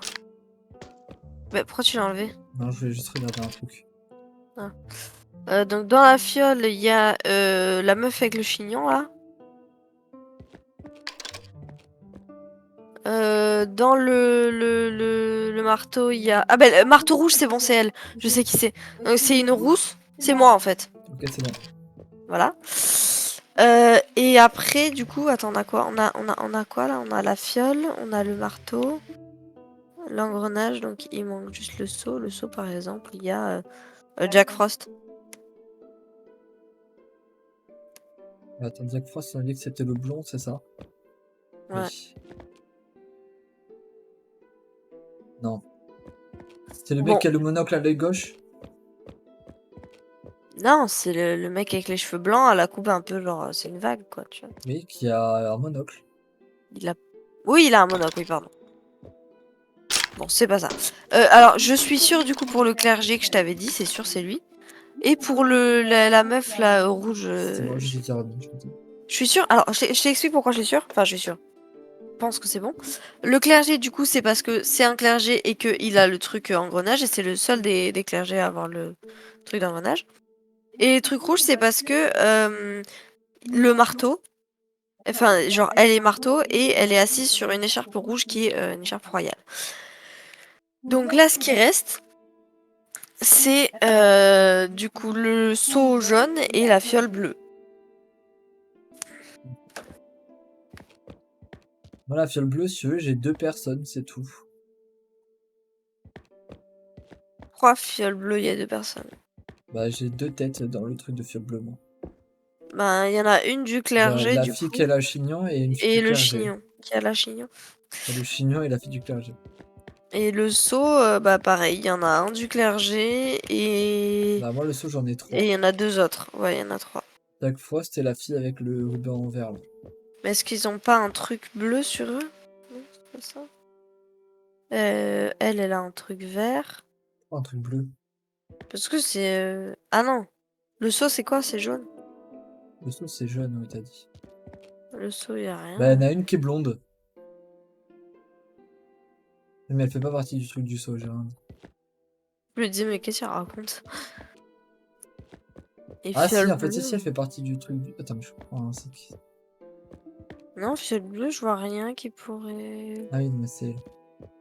Speaker 2: Bah, pourquoi tu l'as enlevé?
Speaker 1: Non, je voulais juste regarder un truc.
Speaker 2: Donc, dans la fiole, il y a la meuf avec le chignon là. Dans le marteau, il y a. Ah, bah, le marteau rouge, c'est bon, c'est elle. Je sais qui c'est. Donc, c'est une rousse. C'est moi en fait.
Speaker 1: Ok, c'est bon.
Speaker 2: Voilà. Et après, du coup, attends, on a quoi? On a quoi là? On a la fiole, on a le marteau, l'engrenage, donc il manque juste le seau. Le seau, par exemple, il y a Jack Frost.
Speaker 1: Attends, Jack Frost, on a dit que c'était le blond, c'est ça?
Speaker 2: Ouais.
Speaker 1: Oui. Non. C'est le mec
Speaker 2: Bon,
Speaker 1: qui a le monocle à l'œil gauche?
Speaker 2: non, c'est le mec avec les cheveux blancs à la coupe un peu genre, c'est une vague quoi, tu vois.
Speaker 1: Oui, qui a un monocle.
Speaker 2: Il a... Oui, il a un monocle, oui, pardon. Bon, c'est pas ça. Alors, je suis sûre du coup pour le clergé que je t'avais dit, c'est sûr, c'est lui. Et pour la meuf là, rouge,
Speaker 1: C'est bon, je vais dire non, je vais dire.
Speaker 2: je suis sûre. Alors, je t'explique pourquoi je suis sûre. Enfin, je suis sûre. Je pense que c'est bon. Le clergé, du coup, c'est parce que c'est un clergé et qu'il a le truc engrenage et c'est le seul des clergés à avoir le truc d'engrenage. Et le truc rouge, c'est parce que le marteau, enfin, genre, elle est marteau et elle est assise sur une écharpe rouge qui est une écharpe royale. Donc là, ce qui reste, c'est du coup le seau jaune et la fiole bleue.
Speaker 1: Dans la fiole bleue, si tu veux, j'ai 2 personnes, c'est tout.
Speaker 2: 3 fioles bleues, il y a 2 personnes.
Speaker 1: Bah, j'ai 2 têtes dans le truc de fiole bleue, moi.
Speaker 2: Ben, il y en a une du clergé,
Speaker 1: La
Speaker 2: du
Speaker 1: fille
Speaker 2: coup,
Speaker 1: qui a la chignon et une fille
Speaker 2: et
Speaker 1: du
Speaker 2: le
Speaker 1: clergé.
Speaker 2: chignon, qui a la chignon.
Speaker 1: Enfin, le chignon et la fille du clergé.
Speaker 2: Et le seau, bah pareil, il y en a un du clergé
Speaker 1: Bah, moi, le seau, j'en ai
Speaker 2: et
Speaker 1: 3.
Speaker 2: il y en a 2 autres. Ouais, il y en a 3.
Speaker 1: Jack Frost et la fille avec le ruban en vert, là.
Speaker 2: Mais est-ce qu'ils ont pas un truc bleu sur eux? Non, c'est pas ça. Elle a un truc vert.
Speaker 1: Oh, un truc bleu.
Speaker 2: Parce que c'est... Ah non. Le seau, c'est quoi? C'est jaune.
Speaker 1: Le seau, c'est jaune, oui, t'as dit.
Speaker 2: Le seau, il y a rien.
Speaker 1: Bah, il y en a une qui est blonde. Mais elle fait pas partie du truc du seau, j'ai rien.
Speaker 2: Je me dis, mais qu'est-ce qu'il raconte? Et
Speaker 1: Ah si,
Speaker 2: fiole
Speaker 1: en fait, si,
Speaker 2: bleue.
Speaker 1: elle fait partie du truc du... Attends, mais je crois, hein, c'est qui?
Speaker 2: Non, fiole bleue, je vois rien qui pourrait...
Speaker 1: Ah oui, mais c'est...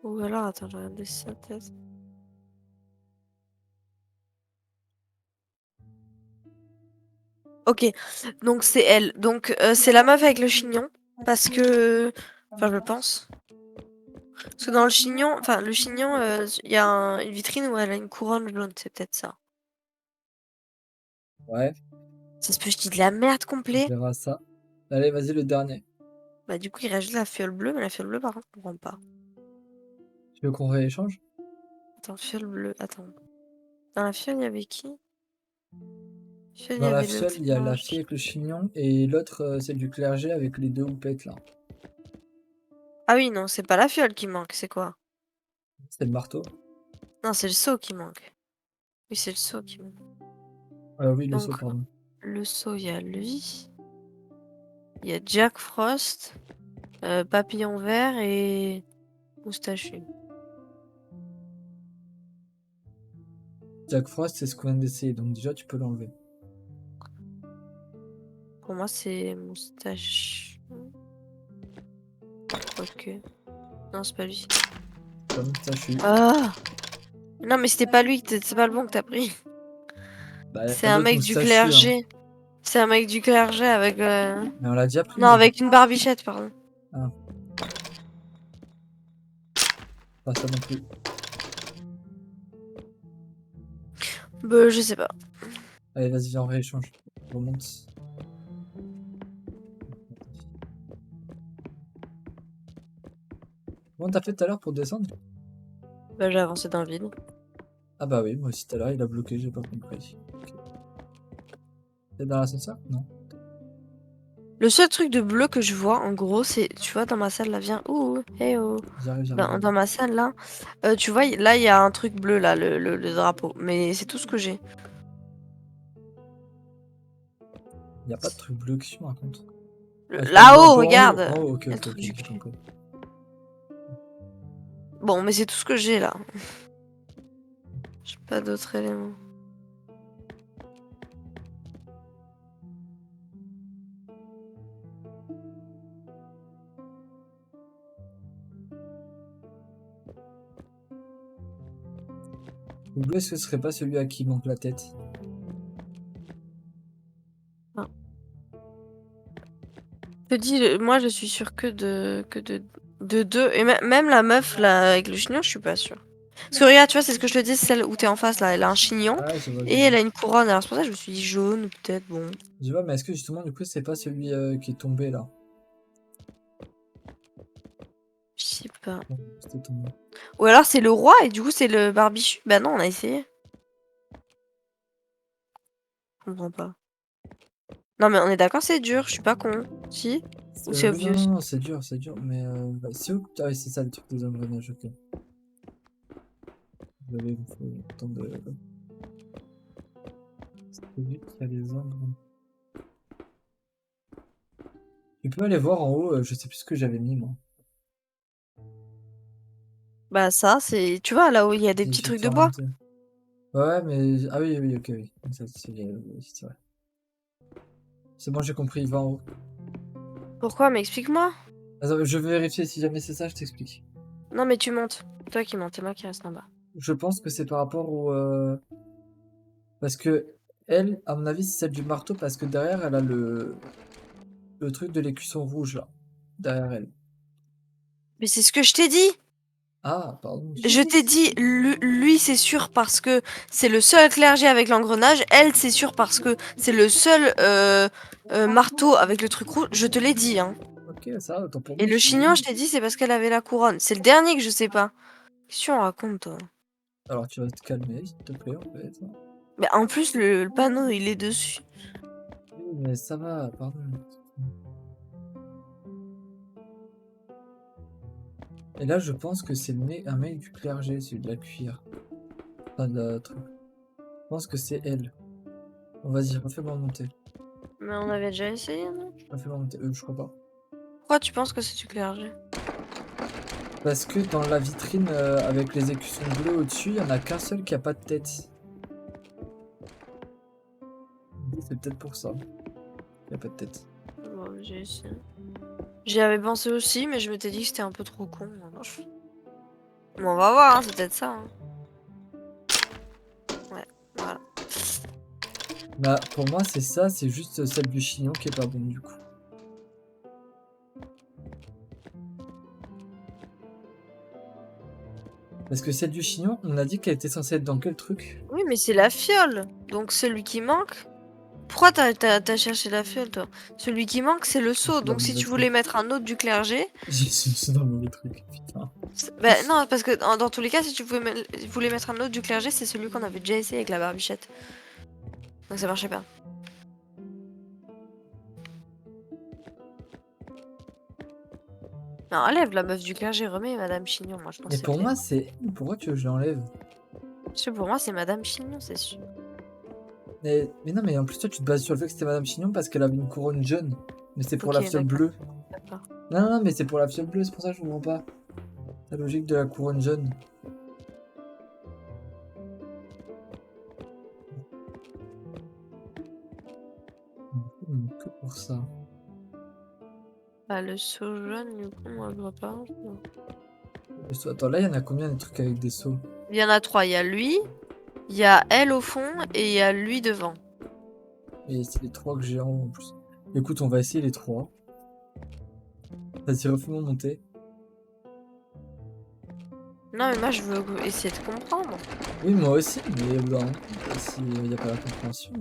Speaker 2: Ou alors, attends, je regarde sa tête. Ok, donc c'est elle. Donc c'est la meuf avec le chignon. Parce que... Enfin, je pense. Parce que dans le chignon... Enfin, le chignon, il y a une vitrine où elle a une couronne jaune. C'est peut-être ça.
Speaker 1: Ouais,
Speaker 2: Ça se peut, je dis de la merde
Speaker 1: on
Speaker 2: complet.
Speaker 1: verra ça. Allez, vas-y, le dernier.
Speaker 2: Bah du coup, il reste juste la fiole bleue. Mais la fiole bleue, par contre, je comprends pas.
Speaker 1: Tu veux qu'on rééchange?
Speaker 2: Attends, fiole bleue. Attends. Dans la fiole, il y avait qui? Fiole, il y
Speaker 1: Dans la
Speaker 2: avait le
Speaker 1: fiole, il y a la
Speaker 2: clergé.
Speaker 1: fille avec le chignon et l'autre, c'est du clergé avec les deux houpettes là.
Speaker 2: Ah oui, non, c'est pas la fiole qui manque, c'est quoi?
Speaker 1: C'est le marteau.
Speaker 2: Non, c'est le seau qui manque. Oui, c'est le seau qui manque.
Speaker 1: Oui, le seau,
Speaker 2: Donc,
Speaker 1: pardon.
Speaker 2: le seau, il y a lui. Il y a Jack Frost, Papillon Vert et Moustachu.
Speaker 1: Jack Frost, c'est ce qu'on vient d'essayer, donc déjà tu peux l'enlever.
Speaker 2: Pour moi, c'est Moustachu. Ok. Non, c'est pas lui.
Speaker 1: Pas moustachu.
Speaker 2: Ah! Non, mais c'était pas lui, c'est pas le bon que t'as pris.
Speaker 1: Bah, y a
Speaker 2: C'est
Speaker 1: pas
Speaker 2: un
Speaker 1: d'autre
Speaker 2: mec du
Speaker 1: moustachu, hein.
Speaker 2: clergé. C'est un mec du clergé avec.
Speaker 1: Mais on l'a déjà pris.
Speaker 2: Non, avec une barbichette, pardon.
Speaker 1: Pas ça non plus.
Speaker 2: Bah, je sais pas.
Speaker 1: Allez, vas-y, viens, on rééchange. On remonte. Comment t'as fait tout à l'heure pour descendre?
Speaker 2: Bah, j'ai avancé dans le vide.
Speaker 1: Ah bah oui, moi aussi tout à l'heure, il a bloqué, j'ai pas compris. Ok. T'es dans l'ascenseur? Non.
Speaker 2: Le seul truc de bleu que je vois, en gros, c'est. Tu vois, dans ma salle, là, viens. Ouh, hey oh.
Speaker 1: J'arrive.
Speaker 2: Dans ma salle, là. Tu vois, là, il y a un truc bleu, là, le drapeau. Mais c'est tout ce que j'ai.
Speaker 1: Y a pas de truc bleu que tu me racontes. Ah, tu parles du
Speaker 2: Là-haut,
Speaker 1: drapeau en haut?
Speaker 2: regarde!
Speaker 1: En haut, ok,
Speaker 2: Il y a le
Speaker 1: ok,
Speaker 2: truc
Speaker 1: ok,
Speaker 2: du
Speaker 1: j'ai
Speaker 2: cul.
Speaker 1: compris.
Speaker 2: Bon, mais c'est tout ce que j'ai, là. J'ai pas d'autres éléments.
Speaker 1: Le bleu, est-ce que ce serait pas celui à qui manque la tête?
Speaker 2: Je te dis, moi, je suis sûre que de deux. Et même la meuf, là, avec le chignon, je suis pas sûre. Parce que regarde, tu vois, c'est ce que je te dis, celle où t'es en face, là. Elle a un chignon
Speaker 1: Ah, je vois,
Speaker 2: et elle a une couronne. Alors, c'est pour ça que je me suis dit jaune, ou peut-être, bon.
Speaker 1: Je vois, mais est-ce que justement, du coup, c'est pas celui qui est tombé là?
Speaker 2: Je sais pas.
Speaker 1: Non, c'était tombé.
Speaker 2: Ou alors, c'est le roi et du coup, c'est le barbichu. Bah non, on a essayé. Je comprends pas. Non, mais on est d'accord, c'est dur, je suis pas con. Si? Ou c'est
Speaker 1: Oui, non,
Speaker 2: obvious?
Speaker 1: non, c'est dur, mais bah, c'est où? Ah oui, c'est ça le truc des engrenages, ok. Vous avez il faut le temps de. C'est lui qui a les engrenages. Tu peux aller voir en haut, je sais plus ce que j'avais mis moi.
Speaker 2: Bah ça, c'est... Tu vois, là où il y a des
Speaker 1: J'ai
Speaker 2: petits
Speaker 1: fait
Speaker 2: trucs de bois?
Speaker 1: remonter. Ouais, mais. Ah oui, oui, ok, oui. Ça, oui, c'est vrai. C'est bon, j'ai compris, il va en haut.
Speaker 2: Pourquoi? Mais explique-moi.
Speaker 1: Attends, je vais vérifier si jamais c'est ça, je t'explique.
Speaker 2: Non, mais tu montes. Toi qui montes, c'est moi qui reste en bas.
Speaker 1: Je pense que c'est par rapport au. Parce que elle, à mon avis, c'est celle du marteau parce que derrière, elle a le truc de l'écusson rouge là. Derrière elle.
Speaker 2: Mais c'est ce que je t'ai dit!
Speaker 1: Ah, pardon.
Speaker 2: Je t'ai dit, lui c'est sûr parce que c'est le seul clergé avec l'engrenage, elle c'est sûr parce que c'est le seul marteau avec le truc rouge, je te l'ai dit, hein.
Speaker 1: Ok, ça, autant pour
Speaker 2: Et
Speaker 1: moi.
Speaker 2: le chignon, je t'ai dit, c'est parce qu'elle avait la couronne. C'est le dernier que je sais pas. Qu'est-ce que tu en racontes, toi?
Speaker 1: Alors tu vas te calmer, s'il te plaît, en fait.
Speaker 2: Mais en plus, le panneau, il est dessus.
Speaker 1: Oui, mais ça va, pardon. Et là, je pense que c'est un mec du clergé, celui de la cuir. Enfin, de la truc. Je pense que c'est elle. Bon, vas-y, refais-moi monter.
Speaker 2: Mais on avait déjà essayé, non?
Speaker 1: Refais-moi monter. Je crois pas.
Speaker 2: Pourquoi tu penses que c'est du clergé?
Speaker 1: Parce que dans la vitrine avec les écussons bleus au-dessus, il y en a qu'un seul qui a pas de tête. C'est peut-être pour ça. Il y a pas de tête.
Speaker 2: Bon, j'ai essayé. J'y avais pensé aussi, mais je m'étais dit que c'était un peu trop con. Alors, bon, on va voir, hein, c'est peut-être ça. Hein. Ouais, voilà.
Speaker 1: Bah, pour moi, c'est ça, c'est juste celle du chignon qui est pas bonne du coup. Parce que celle du chignon, on a dit qu'elle était censée être dans quel truc?
Speaker 2: Oui, mais c'est la fiole. Donc celui qui manque, Pourquoi t'as cherché la fiole, toi? Celui qui manque, c'est le seau.
Speaker 1: C'est dans
Speaker 2: Donc
Speaker 1: le
Speaker 2: si
Speaker 1: mauvais
Speaker 2: tu voulais
Speaker 1: truc.
Speaker 2: mettre un autre du clergé...
Speaker 1: C'est dans le mauvais truc, putain.
Speaker 2: Bah non, parce que dans tous les cas, si tu voulais mettre un autre du clergé, c'est celui qu'on avait déjà essayé avec la barbichette. Donc ça marchait pas. Non, enlève la meuf du clergé, remets Madame Chignon, moi je pense
Speaker 1: Mais
Speaker 2: que
Speaker 1: pour
Speaker 2: c'est
Speaker 1: moi,
Speaker 2: fait.
Speaker 1: c'est. Pourquoi tu veux que je l'enlève?
Speaker 2: Parce que pour moi, c'est Madame Chignon, c'est sûr.
Speaker 1: Mais non, mais en plus, toi, tu te bases sur le fait que c'était Madame Chignon parce qu'elle avait une couronne jaune. Mais c'est pour
Speaker 2: Ok,
Speaker 1: la fiole
Speaker 2: d'accord.
Speaker 1: bleue.
Speaker 2: D'accord.
Speaker 1: Non, non, mais c'est pour la fiole bleue, c'est pour ça que je comprends pas. La logique de la couronne jaune. Que pour ça.
Speaker 2: Bah, le seau jaune, du coup, moi je vois pas.
Speaker 1: Attends, là, il y en a combien des trucs avec des seaux?
Speaker 2: Il y en a trois. Il y a lui, il y a elle au fond et il y a lui devant.
Speaker 1: Et c'est les trois que j'ai en plus. Écoute, on va essayer les trois. Vas-y, refais-moi monter.
Speaker 2: Non, mais moi je veux essayer de comprendre.
Speaker 1: Oui, moi aussi, mais ben, s'il n'y a pas la compréhension.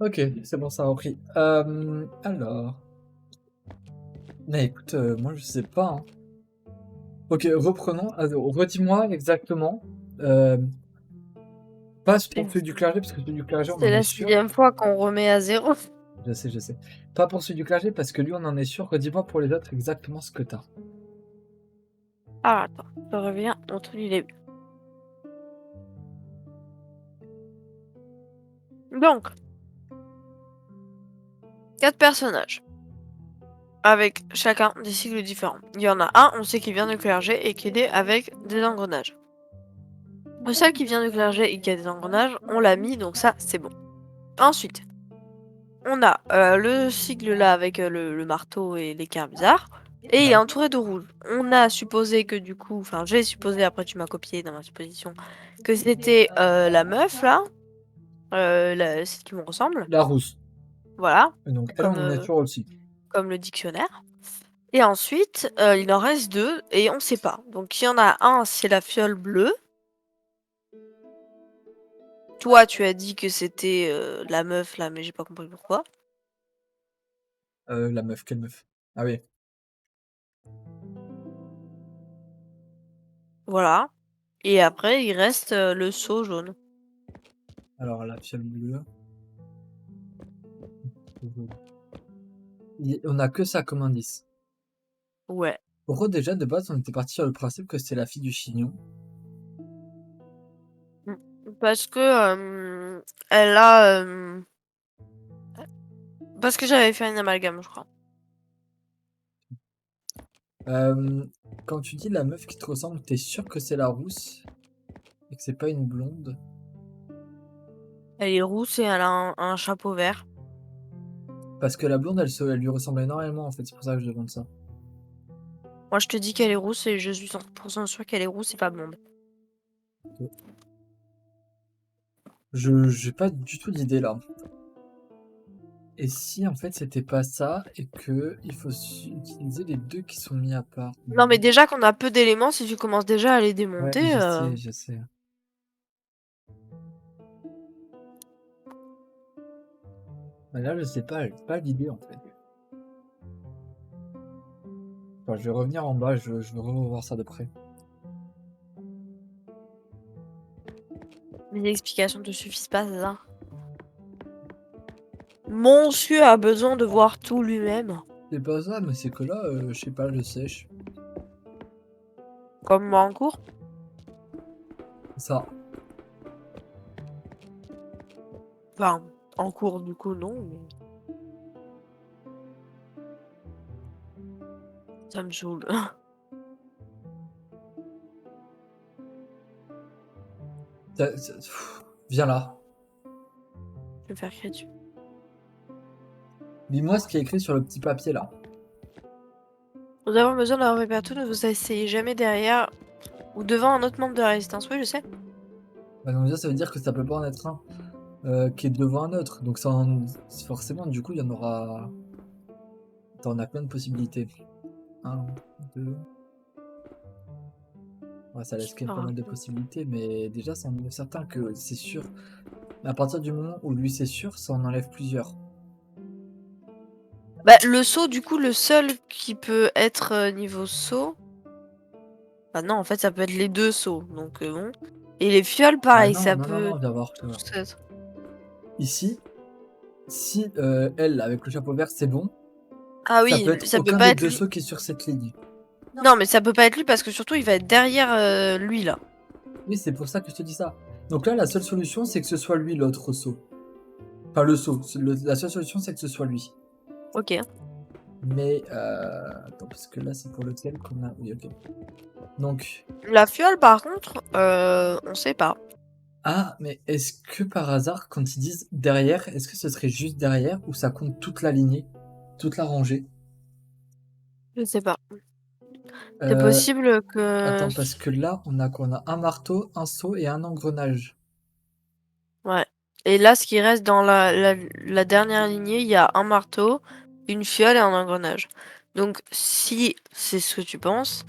Speaker 1: Ok, c'est bon, ça a repris. Alors. Mais écoute, moi je sais pas, hein. Ok, reprenons. Alors, redis-moi exactement. Euh, pas pour celui du clergé, parce que celui du clergé, on
Speaker 2: C'est
Speaker 1: en est
Speaker 2: la
Speaker 1: sûr.
Speaker 2: 6e fois qu'on remet à 0.
Speaker 1: Je sais, je sais. Pas pour celui du clergé, parce que lui, on en est sûr. Redis-moi pour les autres exactement ce que t'as.
Speaker 2: Ah, attends, je reviens au tout du début. Donc, 4 personnages. Avec chacun des cycles différents. Il y en a un, on sait qu'il vient de clergé et qu'il est avec des engrenages. Le seul qui vient de clergé et qui a des engrenages, on l'a mis, donc ça, c'est bon. Ensuite, on a le cycle là avec le marteau et l'équerre bizarre. Et il est entouré de rouge. On a supposé que du coup, enfin j'ai supposé, après tu m'as copié dans ma supposition, que c'était la meuf là, celle qui me ressemble.
Speaker 1: La rousse.
Speaker 2: Voilà,
Speaker 1: Donc, elle,
Speaker 2: comme,
Speaker 1: on en est sûr aussi.
Speaker 2: comme le dictionnaire. Et ensuite, il en reste 2 et on sait pas. Donc il y en a un, c'est la fiole bleue. Toi, tu as dit que c'était la meuf là, mais j'ai pas compris pourquoi.
Speaker 1: La meuf, quelle meuf? Ah oui.
Speaker 2: Voilà. Et après, il reste le seau jaune.
Speaker 1: Alors, la fiole bleue. On a que ça comme indice.
Speaker 2: Ouais.
Speaker 1: Pourquoi déjà, de base, on était parti sur le principe que c'était la fille du chignon?
Speaker 2: Parce que elle a. Parce que j'avais fait un amalgame, je crois.
Speaker 1: Quand tu dis la meuf qui te ressemble, t'es sûr que c'est la rousse? Et que c'est pas une blonde?
Speaker 2: Elle est rousse et elle a un chapeau vert.
Speaker 1: Parce que la blonde, elle lui ressemble énormément en fait, c'est pour ça que je demande ça.
Speaker 2: Moi, je te dis qu'elle est rousse et je suis 100% sûre qu'elle est rousse et pas blonde.
Speaker 1: J'ai pas du tout d'idée là. Et si en fait c'était pas ça et que il faut utiliser les deux qui sont mis à part?
Speaker 2: Non, mais déjà qu'on a peu d'éléments, si tu commences déjà à les
Speaker 1: Ouais,
Speaker 2: démonter.
Speaker 1: je sais. Mais là, je sais pas, j'ai pas l'idée en fait. Enfin, je vais revenir en bas, je veux revoir ça de près.
Speaker 2: Les explications te suffisent pas, c'est ça? Monsieur a besoin de voir tout lui-même.
Speaker 1: C'est pas ça, mais c'est que là, je sais pas, je sèche.
Speaker 2: Comme moi en cours.
Speaker 1: Ça.
Speaker 2: Enfin, en cours, du coup, non. Mais... ça me saoule.
Speaker 1: Viens là.
Speaker 2: Je vais me faire crier dessus.
Speaker 1: Lis-moi ce qui est écrit sur le petit papier là.
Speaker 2: Nous avons besoin d'avoir préparé tout, ne vous asseyez jamais derrière ou devant un autre membre de la résistance. Oui, je sais.
Speaker 1: Bah non, déjà, ça veut dire que ça peut pas en être un qui est devant un autre. Donc forcément, du coup, il y en aura... T'en as plein de possibilités. 1, 2... Ouais, ça laisse quand même pas mal de possibilités, mais déjà, c'en est certain que c'est sûr Mais à partir du moment où lui c'est sûr, ça en enlève plusieurs.
Speaker 2: Bah, le saut, du coup, le seul qui peut être niveau saut. Bah non, en fait, ça peut être les deux sauts, donc bon. Et les fioles,
Speaker 1: Ah
Speaker 2: pareil,
Speaker 1: non,
Speaker 2: ça
Speaker 1: non, non,
Speaker 2: peut
Speaker 1: non, viens voir, viens voir.
Speaker 2: tous être.
Speaker 1: Ici, si elle, avec le chapeau vert, c'est bon,
Speaker 2: Ah
Speaker 1: ça
Speaker 2: oui,
Speaker 1: peut être
Speaker 2: ça peut
Speaker 1: aucun
Speaker 2: pas
Speaker 1: des
Speaker 2: être
Speaker 1: deux
Speaker 2: lui.
Speaker 1: sauts qui est sur cette ligne.
Speaker 2: Non, mais ça peut pas être lui parce que surtout, il va être derrière lui, là.
Speaker 1: Oui, c'est pour ça que je te dis ça. Donc là, la seule solution, c'est que ce soit lui l'autre saut. Enfin, le saut. La seule solution, c'est que ce soit lui.
Speaker 2: Ok.
Speaker 1: Mais, attends, parce que là, c'est pour lequel qu'on a... Oui, ok. Donc,
Speaker 2: La fiole, par contre, on sait pas.
Speaker 1: ah, mais est-ce que par hasard, quand ils disent derrière, est-ce que ce serait juste derrière ou ça compte toute la lignée, toute la rangée?
Speaker 2: Je sais pas. C'est
Speaker 1: Euh,
Speaker 2: possible que...
Speaker 1: Attends, parce que là, on a quoi? On a un marteau, un seau et un engrenage.
Speaker 2: Ouais. Et là, ce qui reste dans la dernière lignée, il y a un marteau, une fiole et un engrenage. Donc, si c'est ce que tu penses,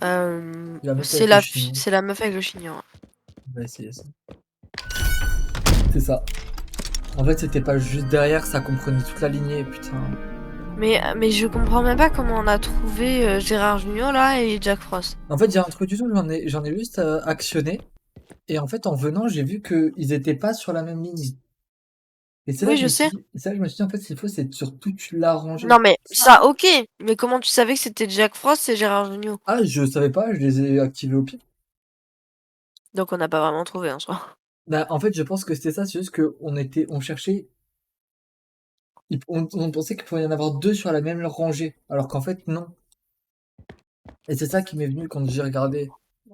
Speaker 1: La meuf
Speaker 2: c'est
Speaker 1: avec le chignon.
Speaker 2: c'est la meuf avec le chignon.
Speaker 1: On va essayer ça. C'est ça. En fait, c'était pas juste derrière, ça comprenait toute la lignée, putain.
Speaker 2: Mais je comprends même pas comment on a trouvé Gérard Jugnot là et Jack Frost.
Speaker 1: En fait, j'ai un truc du tout, j'en ai juste actionné. Et en fait, en venant, j'ai vu qu'ils étaient pas sur la même ligne. Et c'est là
Speaker 2: Oui,
Speaker 1: que je
Speaker 2: je
Speaker 1: me suis
Speaker 2: sais.
Speaker 1: dit, c'est là que je me suis dit, en fait, s'il faut, c'est sur toute la rangée.
Speaker 2: Non, mais ça, ok. Mais comment tu savais que c'était Jack Frost et Gérard Jugnot?
Speaker 1: Ah, je savais pas, je les ai activés au pif.
Speaker 2: Donc, on n'a pas vraiment trouvé en soi.
Speaker 1: Bah, en fait, je pense que c'était ça, c'est juste on cherchait, on pensait qu'il pouvait y en avoir deux sur la même rangée, alors qu'en fait, non. Et c'est ça qui m'est venu quand j'ai regardé.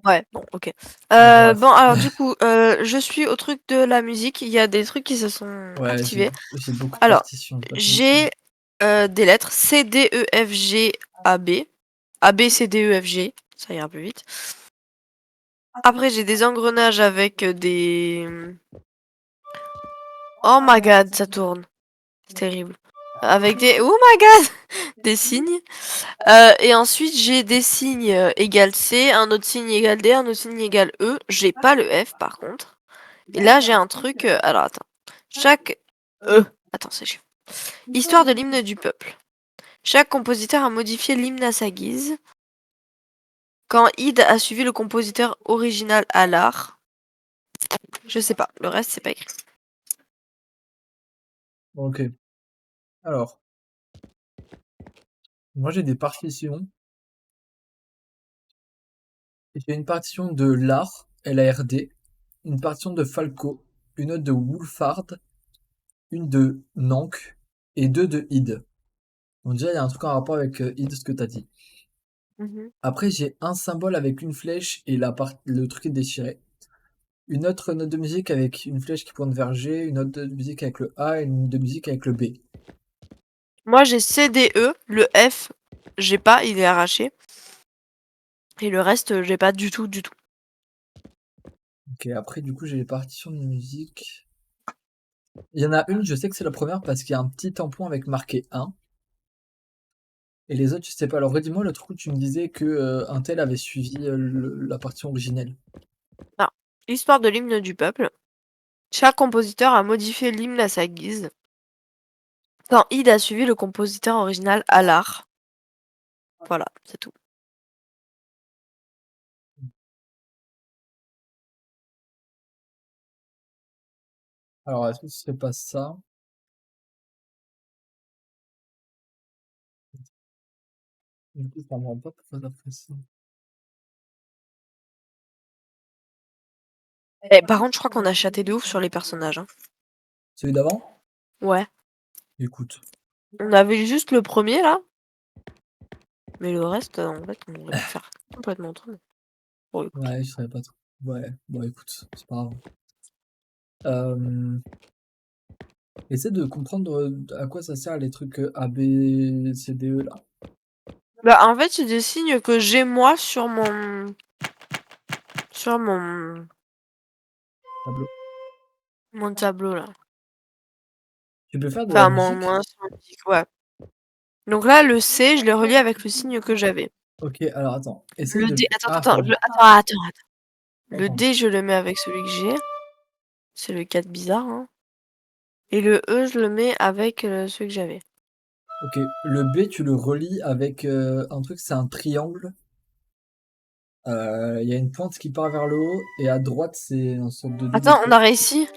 Speaker 2: Ouais, bon, ok.
Speaker 1: Bref.
Speaker 2: Bon, alors du coup, je suis au truc de la musique. Il y a des trucs qui se sont
Speaker 1: Ouais,
Speaker 2: activés.
Speaker 1: j'ai beaucoup de
Speaker 2: Alors,
Speaker 1: partitions, je vais pas te mentir.
Speaker 2: j'ai des lettres C, D, E, F, G, A, B. A, B, C, D, E, F, G. Ça ira plus vite. Après, j'ai des engrenages avec des... Oh my god, ça tourne. C'est terrible. Avec des... Oh my god! Des signes. Et ensuite, j'ai des signes égale C, un autre signe égale D, un autre signe égale E. J'ai pas le F, par contre. Et là, j'ai un truc... alors, attends. Chaque... Attends, c'est chiant. Histoire de l'hymne du peuple. Chaque compositeur a modifié l'hymne à sa guise. Quand Id a suivi le compositeur original à l'art. Je sais pas. Le reste, c'est pas écrit.
Speaker 1: Ok. Alors, moi j'ai des partitions. J'ai une partition de l'art, LARD, une partition de Falco, une autre de Wolfhard, une de Nank et deux de Id. Donc déjà, il y a un truc en rapport avec Id, ce que t'as dit. Après, j'ai un symbole avec une flèche et le truc est déchiré. Une autre note de musique avec une flèche qui pointe vers G, une note de musique avec le A et une de musique avec le B.
Speaker 2: Moi, j'ai C, D, E. Le F, j'ai pas. Il est arraché. Et le reste, j'ai pas du tout, du tout.
Speaker 1: Ok, après, du coup, j'ai les partitions de musique. Il y en a une, je sais que c'est la première parce qu'il y a un petit tampon avec marqué 1. Et les autres, je sais pas. Alors, redis-moi le truc où tu me disais que un tel avait suivi la partition originelle.
Speaker 2: Ah. Histoire de l'hymne du peuple. Chaque compositeur a modifié l'hymne à sa guise. Quand Id a suivi le compositeur original à l'art. Voilà, c'est tout.
Speaker 1: Alors, est-ce que ce serait pas ça? Du coup, ça me rend pas pourquoi ça fait ça.
Speaker 2: Par contre, je crois qu'on a chaté de ouf sur les personnages. Hein.
Speaker 1: Celui d'avant?
Speaker 2: Ouais.
Speaker 1: Écoute.
Speaker 2: On avait juste le premier là. Mais le reste, en fait, on aurait pu faire complètement autre chose. Bon, écoute.
Speaker 1: Ouais, je savais pas trop. Ouais, bon, écoute, c'est pas grave. Euh... Essaie de comprendre à quoi ça sert les trucs A, B, C, D, E là.
Speaker 2: Bah, en fait, c'est des signes que j'ai moi sur mon. Sur mon.
Speaker 1: Tableau.
Speaker 2: Mon tableau là.
Speaker 1: Tu peux faire de la
Speaker 2: Enfin,
Speaker 1: musique?
Speaker 2: mon instrument de musique, ouais. Donc là, le C, je l'ai relié avec le signe que j'avais.
Speaker 1: Ok, alors attends. Essaie
Speaker 2: Le
Speaker 1: de.
Speaker 2: D. Attends,
Speaker 1: Ah,
Speaker 2: attends,
Speaker 1: pardon.
Speaker 2: attends. Le
Speaker 1: Attends.
Speaker 2: D, je le mets avec celui que j'ai. C'est le 4 bizarre, hein. Et le E, je le mets avec ceux que j'avais.
Speaker 1: Ok, le B, tu le relis avec un truc, c'est un triangle. Il y a une pointe qui part vers le haut, et à droite, c'est une sorte de double
Speaker 2: Attends, on
Speaker 1: creux.
Speaker 2: a réussi.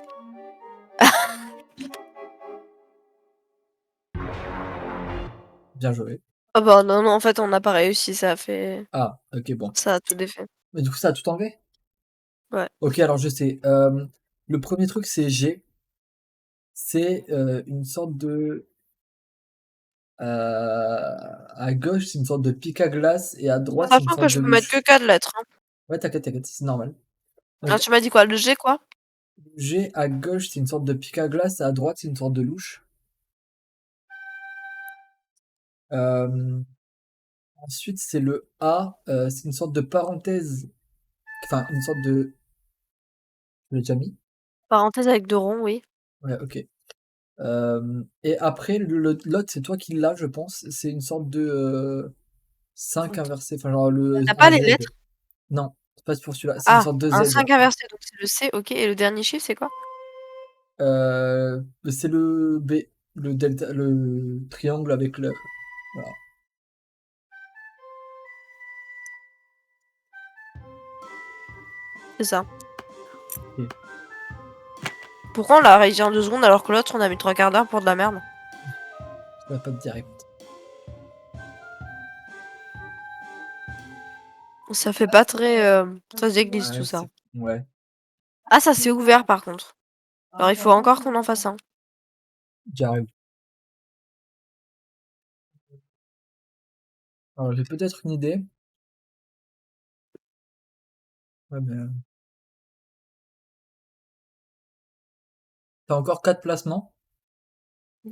Speaker 1: Bien joué.
Speaker 2: Ah bah non, non, en fait, on n'a pas réussi, ça a fait...
Speaker 1: Ah, ok, bon.
Speaker 2: Ça a tout défait.
Speaker 1: Mais du coup, ça a tout enlevé?
Speaker 2: Ouais.
Speaker 1: Ok, alors je sais. Le premier truc, c'est G. C'est une sorte de... à gauche, c'est une sorte de pic à glace, et à droite, c'est une
Speaker 2: Sachant que
Speaker 1: sorte
Speaker 2: je
Speaker 1: de
Speaker 2: peux mettre que
Speaker 1: louche.
Speaker 2: 4 lettres, hein.
Speaker 1: Ouais, t'inquiète, c'est normal.
Speaker 2: Alors,
Speaker 1: Donc,
Speaker 2: tu m'as dit quoi? Le G, quoi?
Speaker 1: G à gauche, c'est une sorte de pic à glace, et à droite, c'est une sorte de louche. Euh, Ensuite, c'est le A, c'est une sorte de parenthèse, enfin, une sorte de... Je l'ai déjà mis?
Speaker 2: Parenthèse avec 2 ronds, oui.
Speaker 1: Ouais, ok. Et après, l'autre, c'est toi qui l'as, je pense. C'est une sorte de 5 inversé, enfin, genre
Speaker 2: T'as
Speaker 1: un
Speaker 2: pas les
Speaker 1: Z.
Speaker 2: lettres?
Speaker 1: Non, c'est pas pour celui-là, c'est une
Speaker 2: Ah,
Speaker 1: sorte de
Speaker 2: un
Speaker 1: Z.
Speaker 2: 5 inversé, donc c'est le C, ok. Et le dernier chiffre, c'est quoi?
Speaker 1: C'est le B, le delta, le triangle avec le. Voilà.
Speaker 2: C'est ça.
Speaker 1: Ok.
Speaker 2: Pourquoi on l'a réussi en 2 secondes alors que l'autre, on a mis 3 quarts d'heure pour de la merde?
Speaker 1: Ça va pas de direct.
Speaker 2: Ça fait pas très, très église tout
Speaker 1: Ouais,
Speaker 2: ça.
Speaker 1: ouais.
Speaker 2: Ah, ça s'est ouvert par contre. Alors il faut encore qu'on en fasse un.
Speaker 1: J'arrive. Alors, j'ai peut-être une idée. Ouais, mais. T'as encore 4 placements.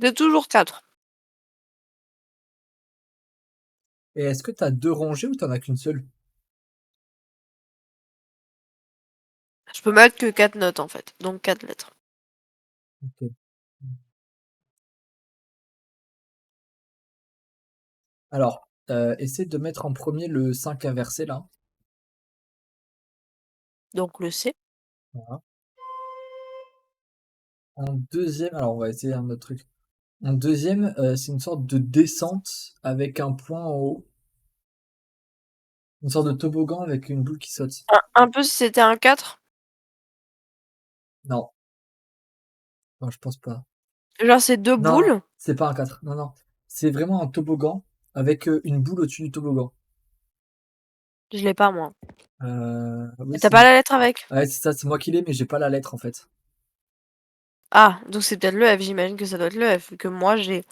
Speaker 2: C'est toujours 4.
Speaker 1: Et est-ce que t'as 2 rangées ou t'en as qu'une seule?
Speaker 2: Je peux mettre que 4 notes en fait, donc 4 lettres.
Speaker 1: Ok. Alors, essaie de mettre en premier le 5 inversé là.
Speaker 2: Donc le C.
Speaker 1: Voilà. En deuxième, alors on va essayer un autre truc. En deuxième, c'est une sorte de descente avec un point en haut. Une sorte de toboggan avec une boule qui saute.
Speaker 2: Un peu si c'était un 4.
Speaker 1: Non, non, je pense pas.
Speaker 2: Genre c'est 2
Speaker 1: Non,
Speaker 2: boules.
Speaker 1: c'est pas un 4. Non, non. C'est vraiment un toboggan avec une boule au-dessus du toboggan.
Speaker 2: Je l'ai pas moi.
Speaker 1: Oui,
Speaker 2: Et t'as pas la lettre avec?
Speaker 1: ouais, c'est ça, c'est moi qui l'ai, mais j'ai pas la lettre en fait.
Speaker 2: Ah, donc c'est peut-être le F, j'imagine que ça doit être le F, vu que moi j'ai... Et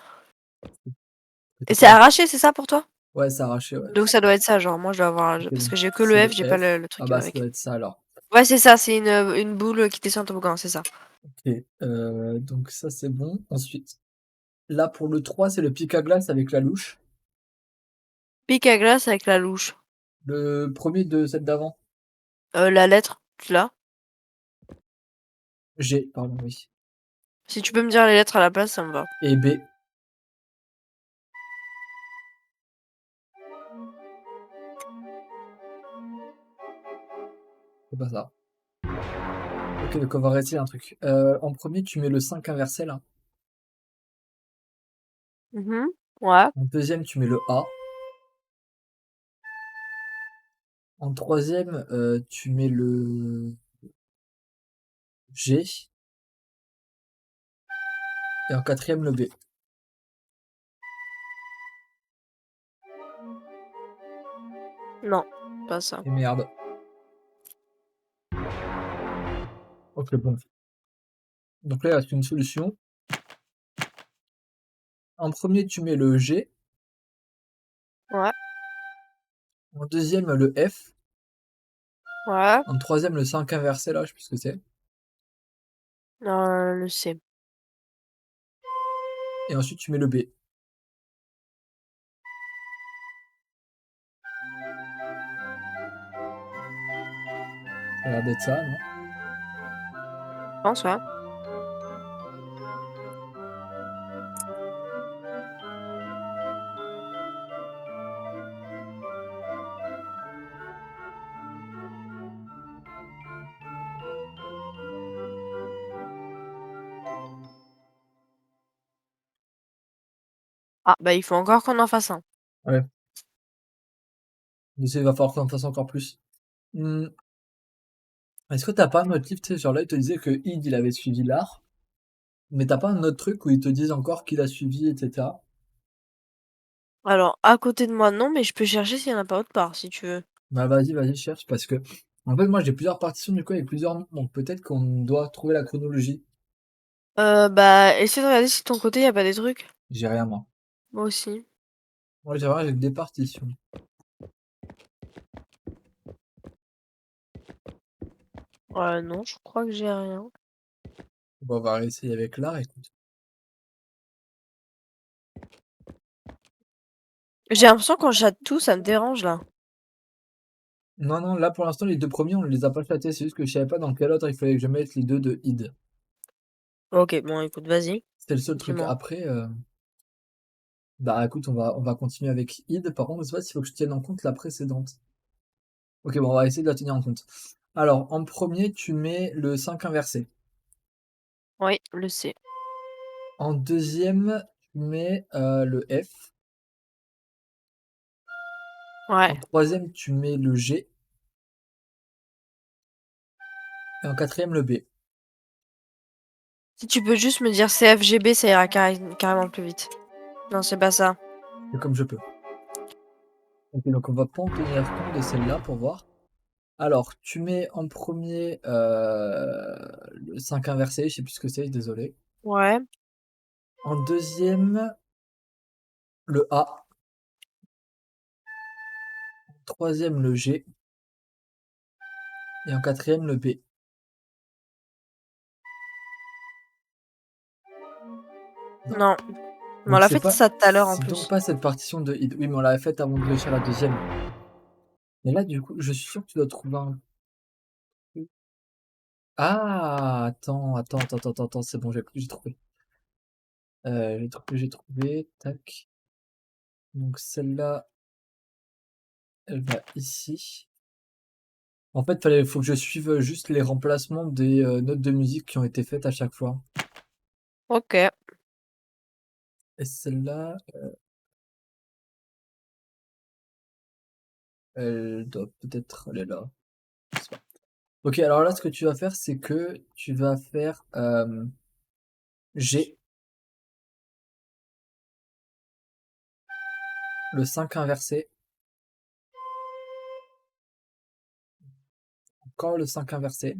Speaker 1: Peut-être
Speaker 2: c'est
Speaker 1: pas.
Speaker 2: arraché, c'est ça pour toi?
Speaker 1: Ouais, c'est arraché, ouais.
Speaker 2: Donc ça doit être ça, genre moi je dois avoir...
Speaker 1: Ok,
Speaker 2: Parce
Speaker 1: donc
Speaker 2: que j'ai que
Speaker 1: c'est
Speaker 2: le
Speaker 1: le
Speaker 2: F, j'ai pas
Speaker 1: F.
Speaker 2: le
Speaker 1: Ah
Speaker 2: truc
Speaker 1: bah, ça doit
Speaker 2: avec.
Speaker 1: être ça alors.
Speaker 2: Ouais, c'est ça, c'est une boule qui descend en toboggan, c'est ça.
Speaker 1: Ok, donc ça c'est bon. Ensuite, là pour le 3, c'est le pic à glace avec la louche.
Speaker 2: Pic à glace avec la louche.
Speaker 1: Le premier de celle d'avant.
Speaker 2: La lettre, tu l'as?
Speaker 1: G, pardon, oui.
Speaker 2: Si tu peux me dire les lettres à la place, ça me va.
Speaker 1: Et B. C'est pas ça. Ok, donc on va réessayer un truc. En premier, tu mets le 5 inversé là.
Speaker 2: Mhm. Ouais,
Speaker 1: En deuxième, tu mets le A. En troisième, tu mets le G. Et en quatrième, le B.
Speaker 2: non, pas ça.
Speaker 1: Et merde. Ok, bon. Donc là, il reste une solution. En premier, tu mets le G.
Speaker 2: Ouais,
Speaker 1: En deuxième, le F.
Speaker 2: ouais,
Speaker 1: En troisième, le 5 inversé là, je sais plus ce que c'est.
Speaker 2: le C.
Speaker 1: Et ensuite, tu mets le B. Ça a l'air d'être ça, non?
Speaker 2: Je pense, ouais. Ah, bah il faut encore qu'on en fasse un.
Speaker 1: Ouais. Mais il va falloir qu'on en fasse encore plus. Hmm. Est-ce que t'as pas un autre livre, tu sais, genre là, il te disait que Id, il avait suivi l'art, mais t'as pas un autre truc où ils te disent encore qu'il a suivi, etc.
Speaker 2: Alors, à côté de moi, non, mais je peux chercher s'il y en a pas autre part, si tu veux.
Speaker 1: Bah vas-y, cherche, parce que, en fait, moi, j'ai plusieurs partitions, du coup, avec plusieurs noms, donc peut-être qu'on doit trouver la chronologie.
Speaker 2: Bah, essaie de regarder si de ton côté y a pas des trucs.
Speaker 1: J'ai rien, moi.
Speaker 2: Moi aussi.
Speaker 1: Moi, j'ai rien, j'ai que des partitions.
Speaker 2: Non, je crois que j'ai rien.
Speaker 1: Bon, on va réessayer avec l'art, écoute.
Speaker 2: J'ai l'impression qu'on chatte tout, ça me dérange là.
Speaker 1: Non, non, là, pour l'instant, les deux premiers, on les a pas chatés, c'est juste que je savais pas dans quel ordre il fallait que je mette les deux de Id.
Speaker 2: Ok, bon, écoute, vas-y,
Speaker 1: C'était le seul truc.
Speaker 2: dis-moi.
Speaker 1: Après, bah écoute, on va continuer avec Id. Par contre, je sais pas s'il faut que je tienne en compte la précédente. Ok, bon, on va essayer de la tenir en compte. Alors, en premier, tu mets le 5 inversé.
Speaker 2: Oui, le C.
Speaker 1: En deuxième, tu mets le F. En
Speaker 2: Ouais.
Speaker 1: troisième, tu mets le G. Et en quatrième, le B.
Speaker 2: Si tu peux juste me dire CFGB, ça ira carrément plus vite. Non, c'est pas ça.
Speaker 1: C'est comme je peux. Ok, donc on va pas en tenir compte de celle-là pour voir. Alors, tu mets en premier le 5 inversé, je sais plus ce que c'est, désolé.
Speaker 2: Ouais.
Speaker 1: En deuxième, le A. En troisième, le G. Et en quatrième, le B. Non.
Speaker 2: Non. Mais on
Speaker 1: Donc
Speaker 2: l'a fait ça tout à l'heure en
Speaker 1: c'est donc
Speaker 2: plus.
Speaker 1: pas cette partition de Id. Oui, mais on l'avait faite avant de réussir la deuxième. Mais là, du coup, je suis sûr que tu dois trouver un truc. Ah, attends, c'est bon, j'ai trouvé. J'ai trouvé, tac. Donc celle-là, elle va ici. En fait, faut que je suive juste les remplacements des notes de musique qui ont été faites à chaque fois.
Speaker 2: Ok.
Speaker 1: Et celle-là, elle doit peut-être aller là. Je sais pas. Ok, alors là, ce que tu vas faire, c'est que tu vas faire G, le 5 inversé, encore le 5 inversé.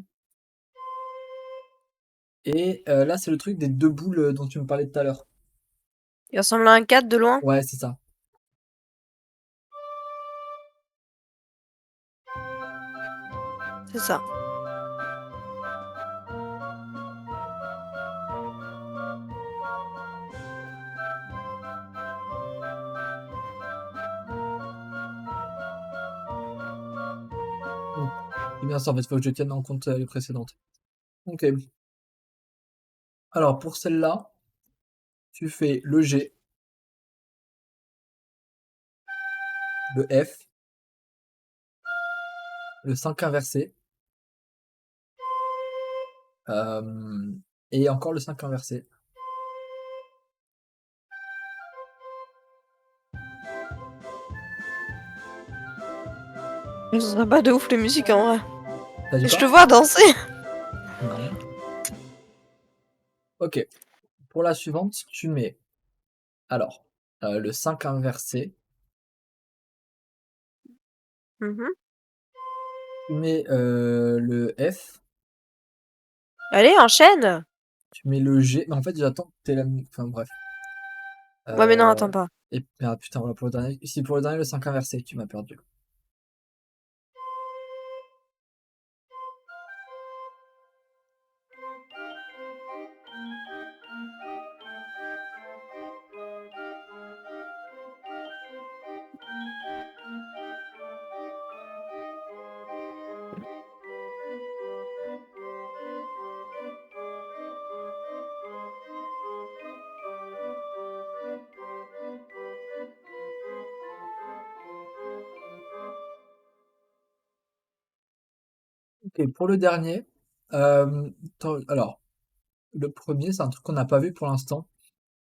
Speaker 1: Et là, c'est le truc des deux boules dont tu me parlais tout à l'heure.
Speaker 2: Il ressemble à un 4 de loin?
Speaker 1: Ouais, c'est ça.
Speaker 2: C'est ça.
Speaker 1: Mm. C'est bien ça, en fait, faut que je tienne en compte les précédentes. Ok. Alors, pour celle-là, tu fais le G, le F, le 5 inversé, euh, et encore le 5 inversé.
Speaker 2: Ce serait pas de ouf les musiques en vrai.
Speaker 1: T'as dit
Speaker 2: Et je
Speaker 1: quoi?
Speaker 2: te vois danser.
Speaker 1: Non. Ok. Pour la suivante, tu mets, alors, le 5 inversé,
Speaker 2: Mhm.
Speaker 1: tu mets le F,
Speaker 2: Allez, enchaîne.
Speaker 1: tu mets le G, mais en fait, j'attends que t'aies la musique, enfin bref.
Speaker 2: Ouais, mais non,
Speaker 1: Euh,
Speaker 2: attends pas.
Speaker 1: et ah, putain, voilà, pour le dernier, si pour le dernier, le 5 inversé, tu m'as perdu. Ok, pour le dernier, alors, le premier, c'est un truc qu'on n'a pas vu pour l'instant.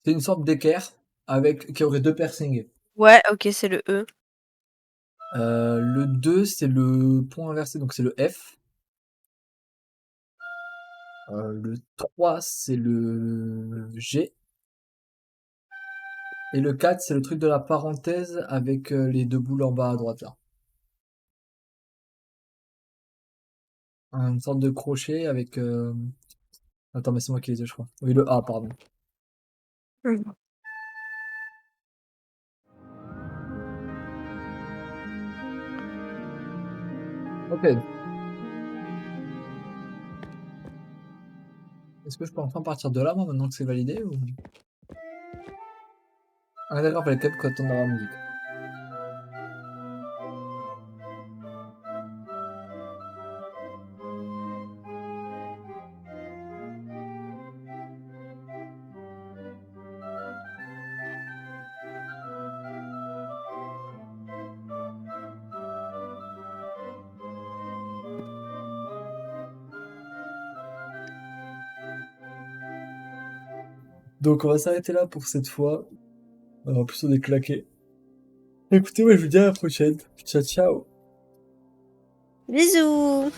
Speaker 1: C'est une sorte d'équerre. qui aurait 2 piercings.
Speaker 2: Ouais, ok, c'est le E.
Speaker 1: Le 2, c'est le point inversé, donc c'est le F. Le 3, c'est le G. Et le 4, c'est le truc de la parenthèse avec les 2 boules en bas à droite là. Une sorte de crochet avec. Attends, mais c'est moi qui les ai, je crois. Oui, le A, pardon.
Speaker 2: Mhm.
Speaker 1: Ok. Est-ce que je peux enfin partir de là, moi, maintenant que c'est validé ou... Ah, d'accord, fallait quand même qu'on attende la musique. Donc, on va s'arrêter là pour cette fois. En plus, on est claqué. Écoutez, ouais, je vous dis à la prochaine. Ciao, ciao.
Speaker 2: Bisous!